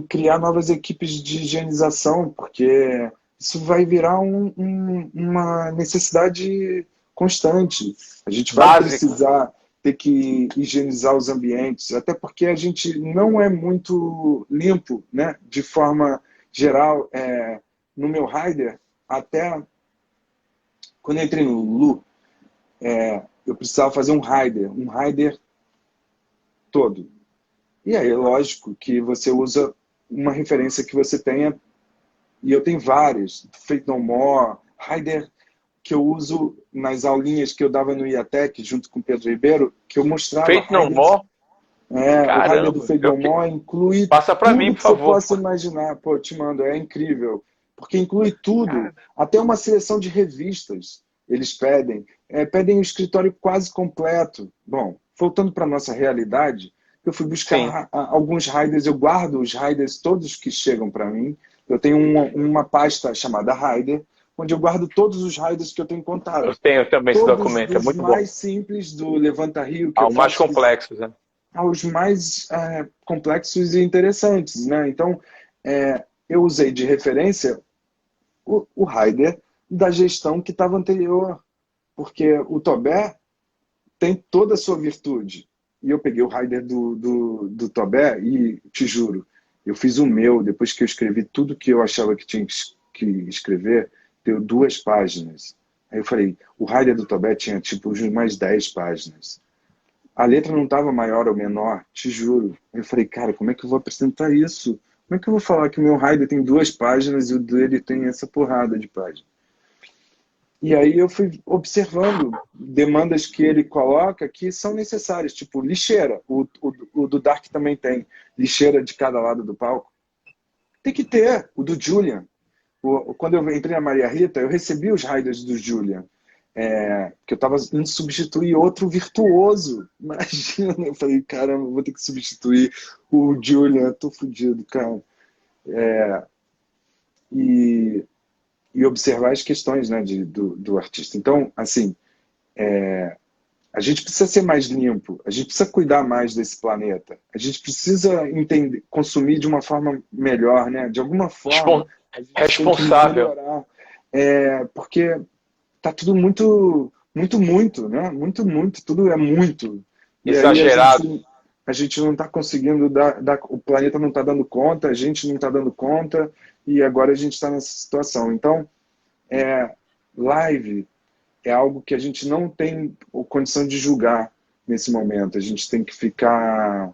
criar novas equipes de higienização, porque isso vai virar uma necessidade constante. A gente vai precisar ter que higienizar os ambientes, até porque a gente não é muito limpo, né? De forma geral. No meu rider, até quando eu entrei no Lulu, eu precisava fazer um rider todo. E aí, lógico que você usa uma referência que você tenha, e eu tenho várias, Faith No More, rider que eu uso nas aulinhas que eu dava no IATEC, junto com o Pedro Ribeiro, que eu mostrava... Faith No More? O rider do Faith No More inclui Passa para tudo mim, por que favor. você possa imaginar. Pô, te mando, é incrível. Porque inclui tudo, até uma seleção de revistas. Eles pedem um escritório quase completo. Bom, voltando para a nossa realidade, eu fui buscar alguns riders, eu guardo os riders todos que chegam para mim. Eu tenho uma pasta chamada Rider, onde eu guardo todos os riders que eu tenho contato. Eu tenho também esse documento, é muito bom. Os mais simples do Levanta Rio. Os mais complexos, né? Aos mais complexos e interessantes, né? Então, eu usei de referência o rider da gestão que estava anterior, porque o Tobé tem toda a sua virtude. E eu peguei o rider do Tobé e, te juro, eu fiz o meu, depois que eu escrevi tudo que eu achava que tinha que escrever, deu 2 páginas. Aí eu falei, o rider do Tobé tinha tipo mais 10 páginas. A letra não estava maior ou menor, te juro. Eu falei, cara, como é que eu vou apresentar isso? Como é que eu vou falar que o meu rider tem 2 páginas e o dele tem essa porrada de página? E aí eu fui observando demandas que ele coloca que são necessárias, tipo lixeira. O do Dark também tem lixeira de cada lado do palco. Tem que ter. O do Julian. Quando eu entrei na Maria Rita, eu recebi os riders do Julian. Que eu estava indo substituir outro virtuoso. Imagina, eu falei, caramba, vou ter que substituir o Julian, tô fodido, cara. E observar as questões, né, do artista. Então, assim, a gente precisa ser mais limpo, a gente precisa cuidar mais desse planeta, a gente precisa entender, consumir de uma forma melhor, né? De alguma forma, a gente responsável. tem que melhorar. Porque tá tudo muito, né? Muito, tudo é muito. Exagerado. E aí a gente não está conseguindo o planeta não está dando conta, a gente não está dando conta, e agora a gente está nessa situação. Então, live é algo que a gente não tem condição de julgar nesse momento. A gente tem que ficar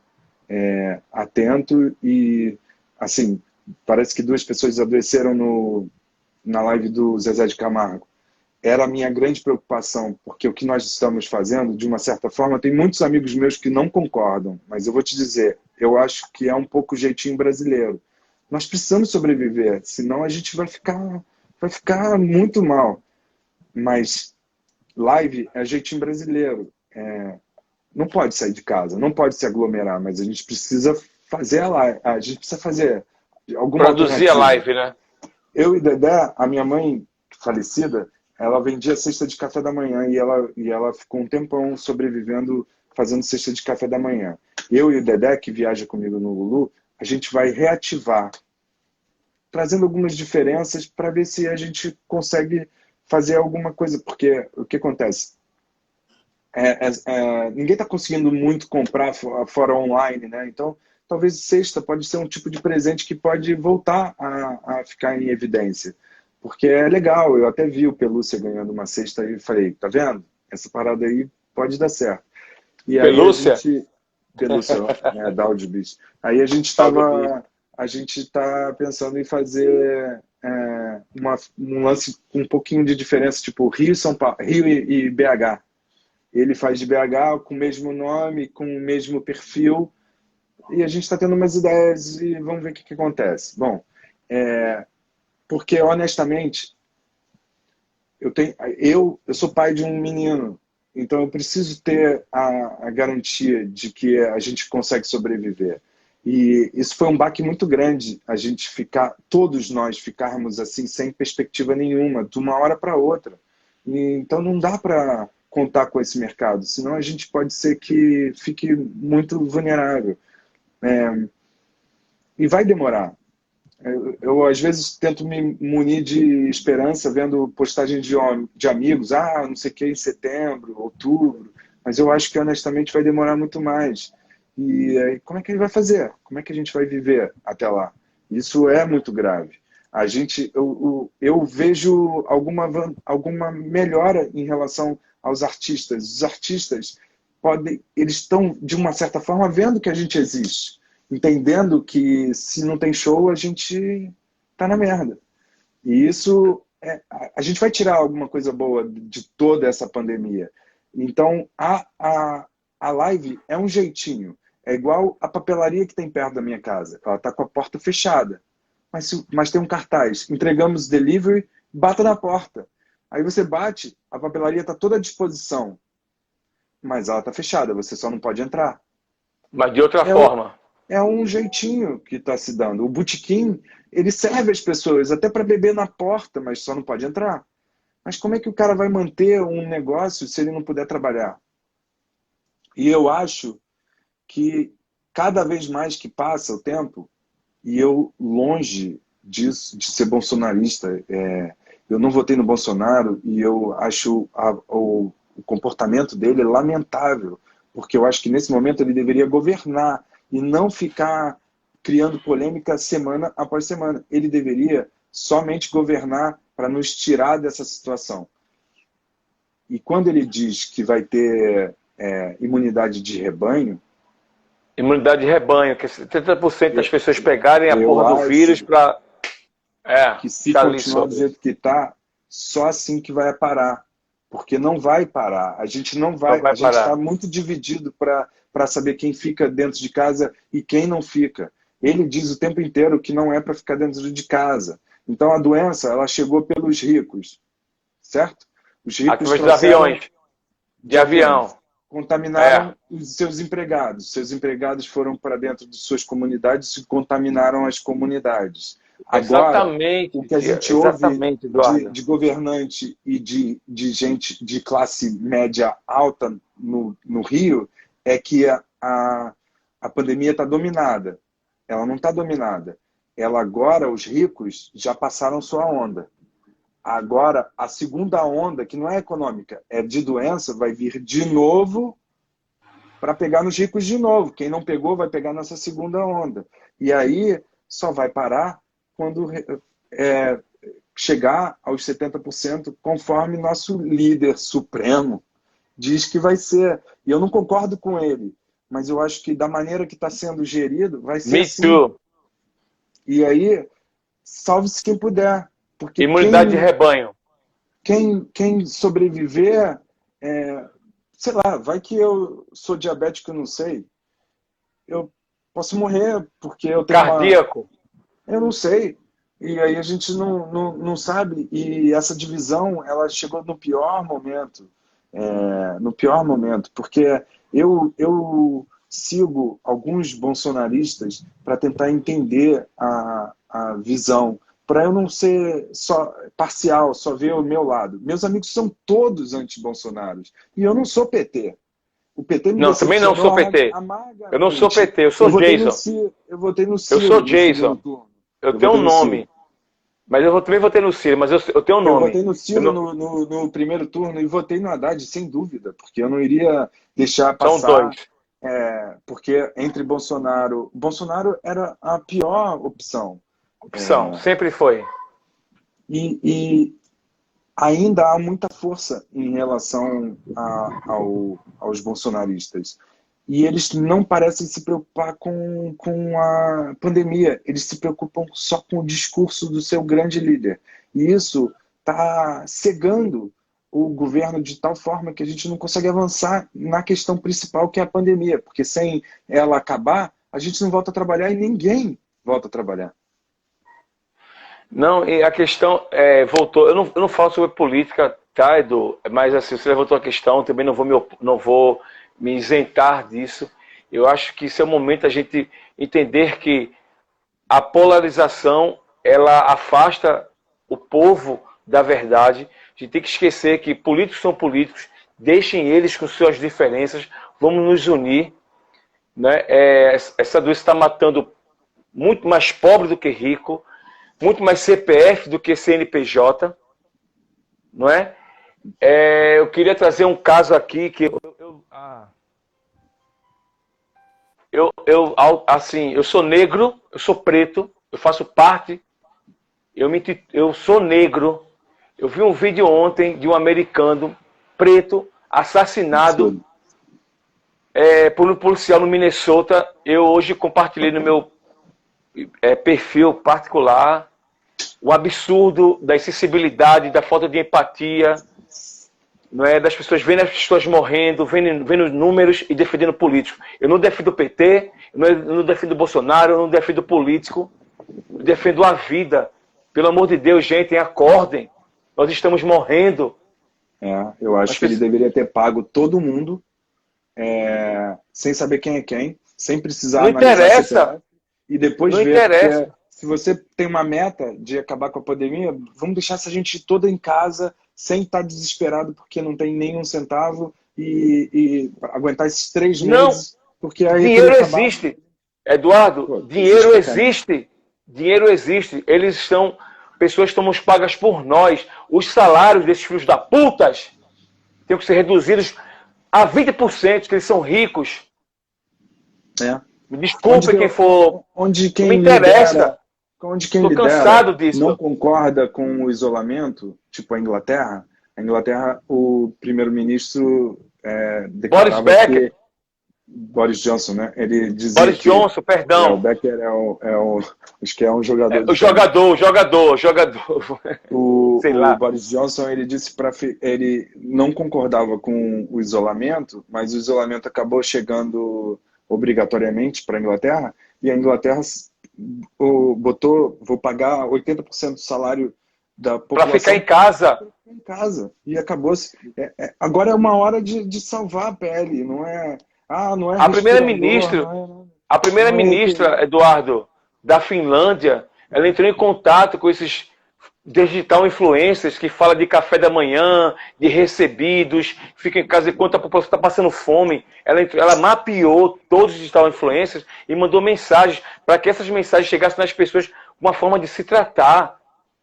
atento e, assim, parece que duas pessoas adoeceram na live do Zezé de Camargo. Era a minha grande preocupação, porque o que nós estamos fazendo, de uma certa forma, tem muitos amigos meus que não concordam, mas eu vou te dizer, eu acho que é um pouco o jeitinho brasileiro. Nós precisamos sobreviver, senão a gente vai ficar muito mal. Mas live é jeitinho brasileiro. Não pode sair de casa, não pode se aglomerar, mas a gente precisa fazer a live, a gente precisa fazer alguma Produzir a live, né? Eu e Dedé, a minha mãe falecida, ela vendia cesta de café da manhã e ela ficou um tempão sobrevivendo fazendo cesta de café da manhã. Eu e o Dedé, que viaja comigo no Lulu, a gente vai reativar, trazendo algumas diferenças para ver se a gente consegue fazer alguma coisa, porque o que acontece? Ninguém está conseguindo muito comprar fora online, né? Então, talvez cesta pode ser um tipo de presente que pode voltar a ficar em evidência. Porque é legal, eu até vi o Pelúcia ganhando uma cesta e falei, tá vendo? Essa parada aí pode dar certo. E Pelúcia? aí Pelúcia, da Audiobiz. Aí a gente tá pensando em fazer um lance com um pouquinho de diferença, tipo Rio, São Paulo, Rio e BH. Ele faz de BH com o mesmo nome, com o mesmo perfil, e a gente está tendo umas ideias e vamos ver o que acontece. Bom, porque honestamente, eu sou pai de um menino, então eu preciso ter a garantia de que a gente consegue sobreviver. E isso foi um baque muito grande, a gente todos nós ficarmos assim, sem perspectiva nenhuma, de uma hora para outra. Então não dá para contar com esse mercado, senão a gente pode ser que fique muito vulnerável. E vai demorar. Eu às vezes tento me munir de esperança vendo postagens de amigos, não sei o que, em setembro, outubro, mas eu acho que honestamente vai demorar muito mais. E aí, como é que ele vai fazer? Como é que a gente vai viver até lá? Isso é muito grave. Eu vejo alguma melhora em relação aos artistas. Os artistas eles estão, de uma certa forma, vendo que a gente existe, entendendo que se não tem show, a gente tá na merda. E isso, a gente vai tirar alguma coisa boa de toda essa pandemia. Então, a live é um jeitinho. É igual a papelaria que tem perto da minha casa. Ela tá com a porta fechada. Mas tem um cartaz. Entregamos delivery, bata na porta. Aí você bate, a papelaria está toda à disposição. Mas ela está fechada, você só não pode entrar. Mas de outra forma. É um jeitinho que está se dando. O botequim, ele serve as pessoas até para beber na porta, mas só não pode entrar. Mas como é que o cara vai manter um negócio se ele não puder trabalhar? E eu acho que cada vez mais que passa o tempo, e eu, longe disso, de ser bolsonarista, eu não votei no Bolsonaro e eu acho o comportamento dele lamentável, porque eu acho que nesse momento ele deveria governar e não ficar criando polêmica semana após semana. Ele deveria somente governar para nos tirar dessa situação. E quando ele diz que vai ter imunidade de rebanho... Imunidade de rebanho, que 70% das pessoas pegarem a porra do vírus para... que se continuar do jeito que está, só assim que vai parar. Porque não vai parar. A gente não vai. A gente está muito dividido para saber quem fica dentro de casa e quem não fica. Ele diz o tempo inteiro que não é para ficar dentro de casa. Então a doença, ela chegou pelos ricos, certo? Os ricos de aviões. De avião. Contaminaram os seus empregados. Seus empregados foram para dentro de suas comunidades e contaminaram as comunidades. Agora, exatamente, o que a gente ouve de governante e de gente de classe média alta no Rio é que a pandemia está dominada. Ela não está dominada. Agora, os ricos já passaram sua onda. Agora, a segunda onda, que não é econômica, é de doença, vai vir de novo para pegar nos ricos de novo. Quem não pegou vai pegar nessa segunda onda. E aí só vai parar quando chegar aos 70% conforme nosso líder supremo diz que vai ser. E eu não concordo com ele, mas eu acho que da maneira que está sendo gerido, vai ser assim. Too. E aí, salve-se quem puder. Porque imunidade de rebanho. Quem sobreviver, sei lá, vai que eu sou diabético, eu não sei. Eu posso morrer porque eu tenho cardíaco. Eu não sei. E aí a gente não sabe. E essa divisão, ela chegou no pior momento. No pior momento. Porque eu sigo alguns bolsonaristas para tentar entender a visão. Para eu não ser só parcial, só ver o meu lado. Meus amigos são todos anti-bolsonaros. E eu não sou PT. O PT me também não sou PT. Eu não sou PT, eu sou Jason. Eu votei no Ciro. Eu sou Jason. Eu tenho um nome. Mas eu também votei no Ciro, mas eu tenho um nome. Eu votei no Ciro no primeiro turno e votei no Haddad, sem dúvida, porque eu não iria deixar passar. São dois. Porque entre Bolsonaro era a pior opção. Sempre foi. E ainda há muita força em relação aos bolsonaristas. E eles não parecem se preocupar com a pandemia. Eles se preocupam só com o discurso do seu grande líder. E isso está cegando o governo de tal forma que a gente não consegue avançar na questão principal, que é a pandemia. Porque sem ela acabar, a gente não volta a trabalhar e ninguém volta a trabalhar. Não, e a questão voltou. Eu não falo sobre política, tá, Edu? Mas assim, você levantou a questão, também não vou me isentar disso. Eu acho que esse é o momento a gente entender que a polarização, ela afasta o povo da verdade. A gente tem que esquecer que políticos são políticos, deixem eles com suas diferenças, vamos nos unir. Né? Essa doença está matando muito mais pobre do que rico, muito mais CPF do que CNPJ, não é? Eu queria trazer um caso aqui que eu sou negro, eu sou preto, eu faço parte, eu sou negro. Eu vi um vídeo ontem de um americano preto assassinado por um policial no Minnesota. Eu hoje compartilhei no meu perfil particular o absurdo da insensibilidade, da falta de empatia, não é, das pessoas vendo as pessoas morrendo, vendo números e defendendo político. Eu não defendo o PT, eu não defendo o Bolsonaro, eu não defendo político, eu defendo a vida. Pelo amor de Deus, gente, acordem. Nós estamos morrendo. Eu acho que ele deveria ter pago todo mundo, sem saber quem é quem, sem precisar não interessa. E depois não ver, interessa. Se você tem uma meta de acabar com a pandemia, vamos deixar essa gente toda em casa, sem estar desesperado porque não tem nenhum centavo e aguentar esses 3 meses. Porque aí dinheiro existe. Eduardo, dinheiro existe. Dinheiro existe. Pessoas estão pagas por nós. Os salários desses filhos da putas têm que ser reduzidos a 20%, que eles são ricos. Me desculpe quem for. Não me interessa. Estou cansado disso. Não concorda com o isolamento, tipo a Inglaterra. A Inglaterra, o primeiro-ministro declarava Boris Becker. Boris Johnson, né? Ele dizia Boris Johnson, perdão. O Becker acho que é um jogador. Jogador. Sei lá. O Boris Johnson, ele disse ele não concordava com o isolamento, mas o isolamento acabou chegando obrigatoriamente para a Inglaterra, e a Inglaterra vou pagar 80% do salário da população. Para ficar em casa. Em casa. E acabou-se. Agora é uma hora de salvar a pele, não é... não é a primeira-ministra, Eduardo, da Finlândia, ela entrou em contato com esses digital influencers que falam de café da manhã, de recebidos, fica em casa enquanto a população está passando fome. Ela mapeou todos os digital influencers e mandou mensagens para que essas mensagens chegassem nas pessoas uma forma de se tratar.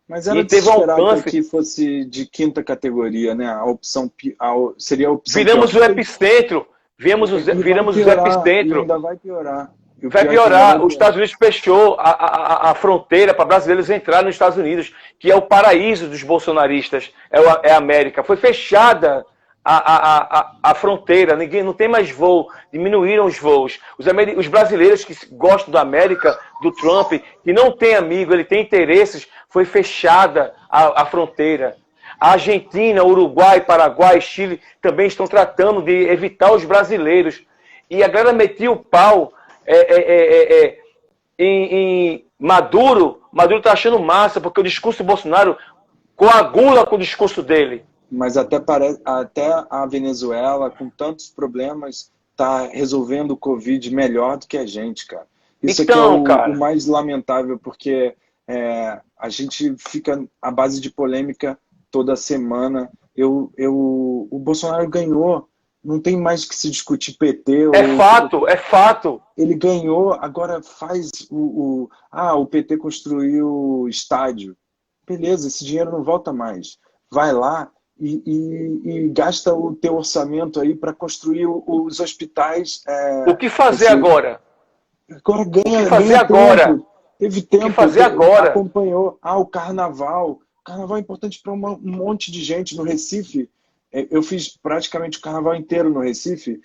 Mas era de esperar que fosse de 5ª categoria, né? A opção seria a opção. Viramos o epicentro. Viramos o epicentro. E ainda vai piorar. Vai piorar. Os Estados Unidos fechou a fronteira para brasileiros entrarem nos Estados Unidos, que é o paraíso dos bolsonaristas, é a América. Foi fechada a fronteira, ninguém não tem mais voo, diminuíram os voos. Os brasileiros que gostam da América, do Trump, que não tem amigo, ele tem interesses, foi fechada a fronteira. A Argentina, Uruguai, Paraguai, Chile também estão tratando de evitar os brasileiros. E a galera metia o pau em Maduro. Maduro está achando massa, porque o discurso do Bolsonaro coagula com o discurso dele. Mas até a Venezuela, com tantos problemas, está resolvendo o Covid melhor do que a gente, cara. Isso então, aqui é o cara, mais lamentável, porque a gente fica à base de polêmica toda semana. O Bolsonaro ganhou, não tem mais que se discutir PT. É fato. Ele ganhou, agora faz o PT construiu estádio. Beleza, esse dinheiro não volta mais. Vai lá e gasta o teu orçamento aí para construir os hospitais. O que fazer agora? Agora ganha. O que fazer ganha agora? tempo. Teve tempo. O que fazer agora? Acompanhou. O carnaval. O carnaval é importante para um monte de gente no Recife. Eu fiz praticamente o carnaval inteiro no Recife.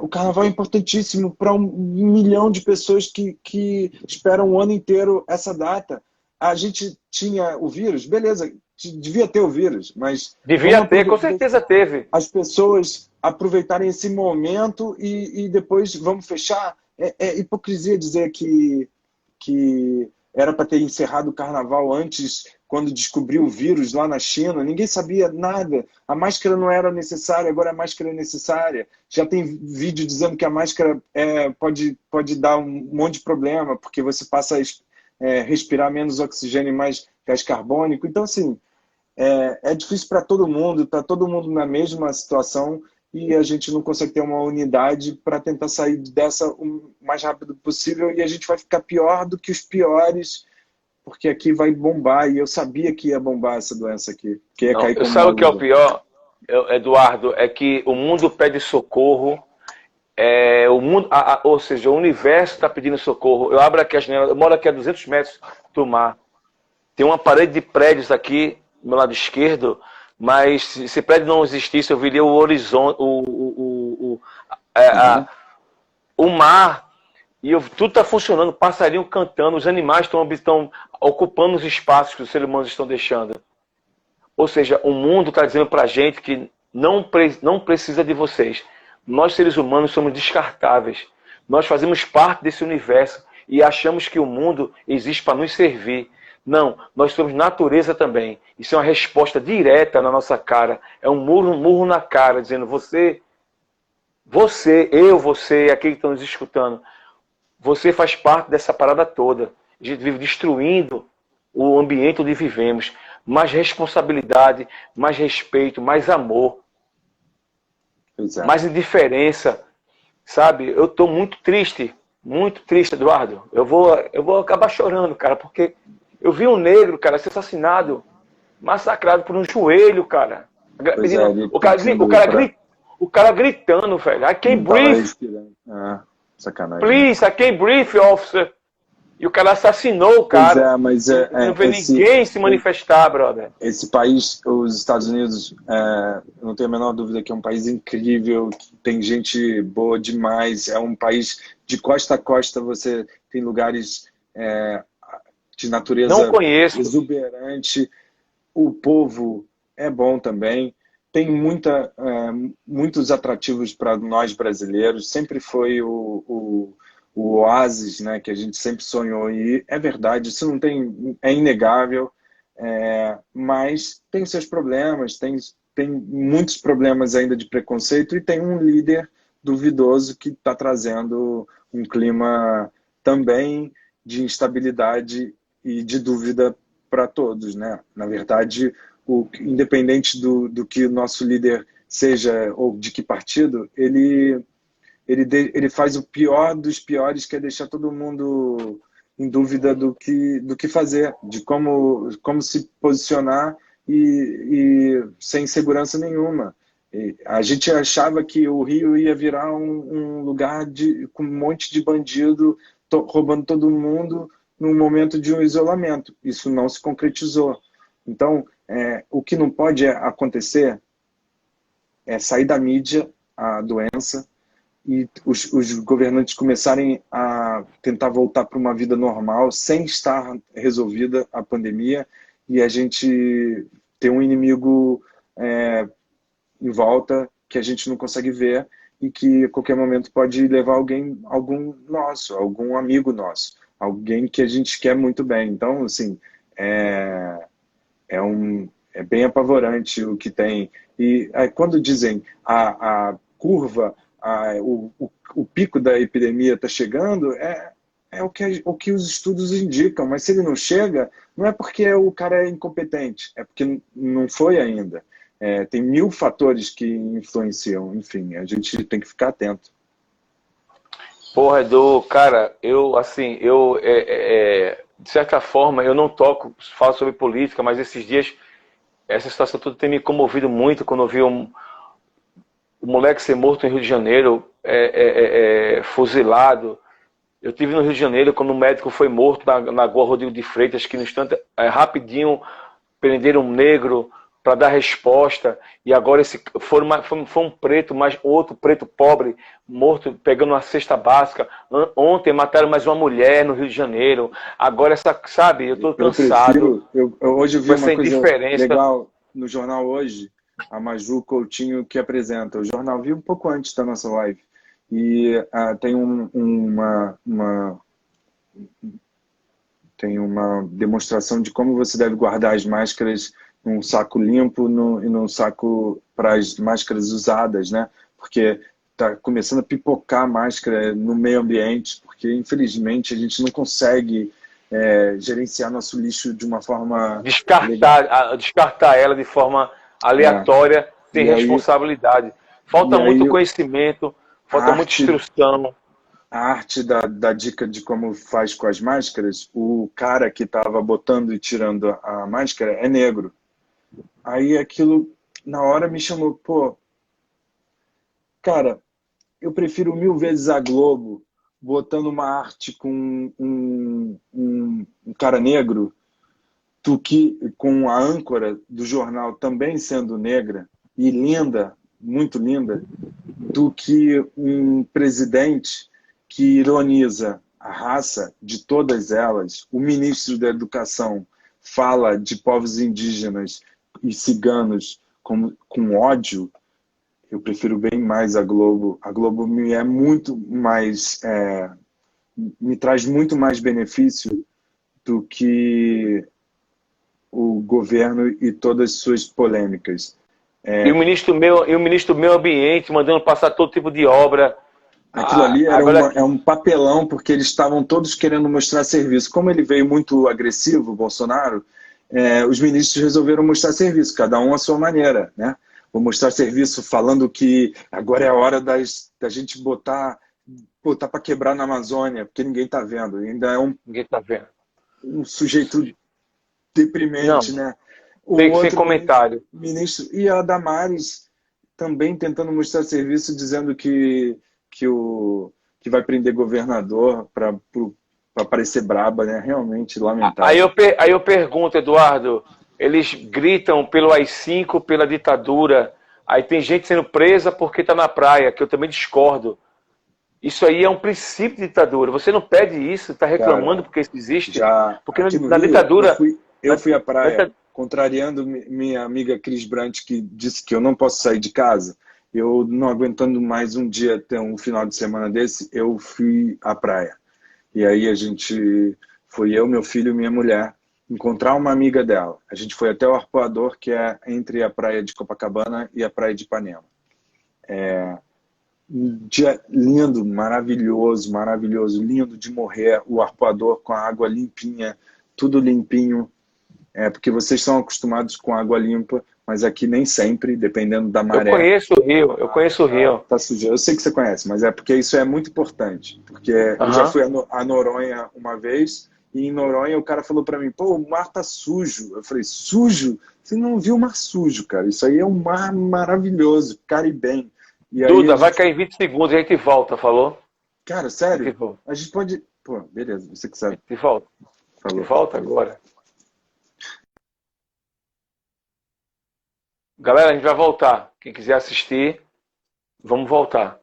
O carnaval é importantíssimo para 1 milhão de pessoas que esperam o ano inteiro essa data. A gente tinha o vírus, beleza, devia ter o vírus, mas... Devia ter, com certeza teve. As pessoas aproveitarem esse momento e depois vamos fechar. É hipocrisia dizer que era para ter encerrado o carnaval antes, quando descobriu o vírus lá na China. Ninguém sabia nada. A máscara não era necessária, agora a máscara é necessária. Já tem vídeo dizendo que a máscara pode dar um monte de problema, porque você passa a respirar menos oxigênio e mais gás carbônico. Então, assim, é difícil para todo mundo, está todo mundo na mesma situação e a gente não consegue ter uma unidade para tentar sair dessa o mais rápido possível, e a gente vai ficar pior do que os piores, porque aqui vai bombar, e eu sabia que ia bombar essa doença aqui. Que ia cair como sabe o que é o pior, Eduardo? É que o mundo pede socorro, o mundo, ou seja, o universo está pedindo socorro. Eu abro aqui a janela, eu moro aqui a 200 metros do mar. Tem uma parede de prédios aqui do meu lado esquerdo, mas se esse prédio não existisse, eu viria o horizonte, o mar, e tudo está funcionando, passarinho cantando, os animais estão ocupando os espaços que os seres humanos estão deixando. Ou seja, o mundo está dizendo para a gente que não precisa de vocês. Nós, seres humanos, somos descartáveis. Nós fazemos parte desse universo e achamos que o mundo existe para nos servir. Não, nós somos natureza também. Isso é uma resposta direta na nossa cara. É um murro na cara, dizendo você, aquele que estão nos escutando, você faz parte dessa parada toda. A gente vive destruindo o ambiente onde vivemos. Mais responsabilidade, mais respeito, mais amor. Exato. Mais indiferença. Sabe? Eu estou muito triste, Eduardo. Eu vou acabar chorando, cara, porque eu vi um negro, cara, ser assassinado, massacrado por um joelho, cara. O cara gritando, velho. I can't breathe. Sacanagem. Please, I can't breathe, officer. E o cara assassinou o cara. Mas não vê ninguém se manifestar, brother. Esse país, os Estados Unidos, não tenho a menor dúvida que é um país incrível, tem gente boa demais, é um país de costa a costa, você tem lugares de natureza não conheço. Exuberante, o povo é bom também, tem muitos atrativos para nós brasileiros, sempre foi o oásis, né, que a gente sempre sonhou, e é verdade, isso não tem, é inegável, mas tem seus problemas, tem muitos problemas ainda de preconceito, e tem um líder duvidoso que está trazendo um clima também de instabilidade e de dúvida para todos, né? Na verdade, independente do que o nosso líder seja ou de que partido, ele faz o pior dos piores, que é deixar todo mundo em dúvida do que fazer, de como se posicionar e sem segurança nenhuma. A gente achava que o Rio ia virar um lugar com um monte de bandido roubando todo mundo num momento de um isolamento. Isso não se concretizou. Então, o que não pode acontecer é sair da mídia a doença e os governantes começarem a tentar voltar para uma vida normal sem estar resolvida a pandemia e a gente ter um inimigo em volta que a gente não consegue ver e que a qualquer momento pode levar algum nosso, algum amigo nosso, alguém que a gente quer muito bem. Então, assim, é bem apavorante o que tem. E quando dizem a curva, o pico da epidemia está chegando, é o que os estudos indicam, mas se ele não chega, não é porque o cara é incompetente, é porque não foi ainda. Tem 1000 fatores que influenciam, enfim, a gente tem que ficar atento. Porra, Edu, cara, de certa forma, eu não falo sobre política, mas esses dias, essa situação toda tem me comovido muito quando eu vi o moleque ser morto em Rio de Janeiro, fuzilado. Eu estive no Rio de Janeiro quando um médico foi morto na Rua Rodrigo de Freitas, que no instante, rapidinho, prenderam um negro para dar resposta, e agora foi um preto, mas outro preto pobre, morto, pegando uma cesta básica. Ontem mataram mais uma mulher no Rio de Janeiro. Agora, sabe, eu estou cansado. Hoje eu vi uma coisa legal no jornal hoje, a Maju Coutinho que apresenta. O jornal vi um pouco antes da nossa live. E tem uma demonstração de como você deve guardar as máscaras num saco limpo e num saco para as máscaras usadas, né? Porque está começando a pipocar a máscara no meio ambiente, porque infelizmente a gente não consegue gerenciar nosso lixo de uma forma descartar ela de forma aleatória, sem responsabilidade. Falta muito conhecimento, falta muita instrução. A arte da dica de como faz com as máscaras, o cara que estava botando e tirando a máscara é negro. Aí aquilo, na hora, me chamou, pô, cara, eu prefiro 1000 vezes a Globo botando uma arte com um cara negro do que com a âncora do jornal também sendo negra e linda, muito linda, do que um presidente que ironiza a raça de todas elas. O ministro da Educação fala de povos indígenas e ciganos com ódio. Eu prefiro bem mais a Globo. A Globo me traz muito mais benefício do que o governo e todas as suas polêmicas. E o ministro do Meio Ambiente mandando passar todo tipo de obra. Aquilo ali é um papelão, porque eles estavam todos querendo mostrar serviço. Como ele veio muito agressivo, o Bolsonaro, os ministros resolveram mostrar serviço, cada um à sua maneira, né? Vou mostrar serviço falando que agora é a hora da gente botar para quebrar na Amazônia, porque ninguém está vendo. Ainda é ninguém tá vendo. Um sujeito deprimente, né? Sem comentário. Ministro, e a Damares também tentando mostrar serviço, dizendo que vai prender governador para parecer braba, né? Realmente lamentável. Aí eu pergunto, Eduardo, eles gritam pelo AI-5, pela ditadura, aí tem gente sendo presa porque está na praia, que eu também discordo. Isso aí é um princípio de ditadura. Você não pede isso, está reclamando porque isso existe? Porque na ditadura... Eu fui à praia, contrariando minha amiga Cris Brandt, que disse que eu não posso sair de casa. Eu, não aguentando mais um dia, ter um final de semana desse, eu fui à praia. E aí foi eu, meu filho e minha mulher, encontrar uma amiga dela. A gente foi até o Arpoador, que é entre a praia de Copacabana e a praia de Ipanema. Um dia lindo, maravilhoso, lindo de morrer. O Arpoador com a água limpinha, tudo limpinho. Porque vocês estão acostumados com água limpa, mas aqui nem sempre, dependendo da maré. Eu conheço o Rio. Tá sujo. Eu sei que você conhece, mas é porque isso é muito importante. Porque eu já fui a Noronha uma vez E em Noronha o cara falou para mim, pô, o mar tá sujo. Eu falei, sujo? Você não viu o mar sujo, cara. Isso aí é um mar maravilhoso, caribenho. E aí Duda, vai cair 20 segundos e a gente volta, falou? Cara, A sério? gente volta. A gente pode... Pô, beleza, você que A sabe. gente volta. A Falou. gente volta agora. Galera, a gente vai voltar. Quem quiser assistir, vamos voltar.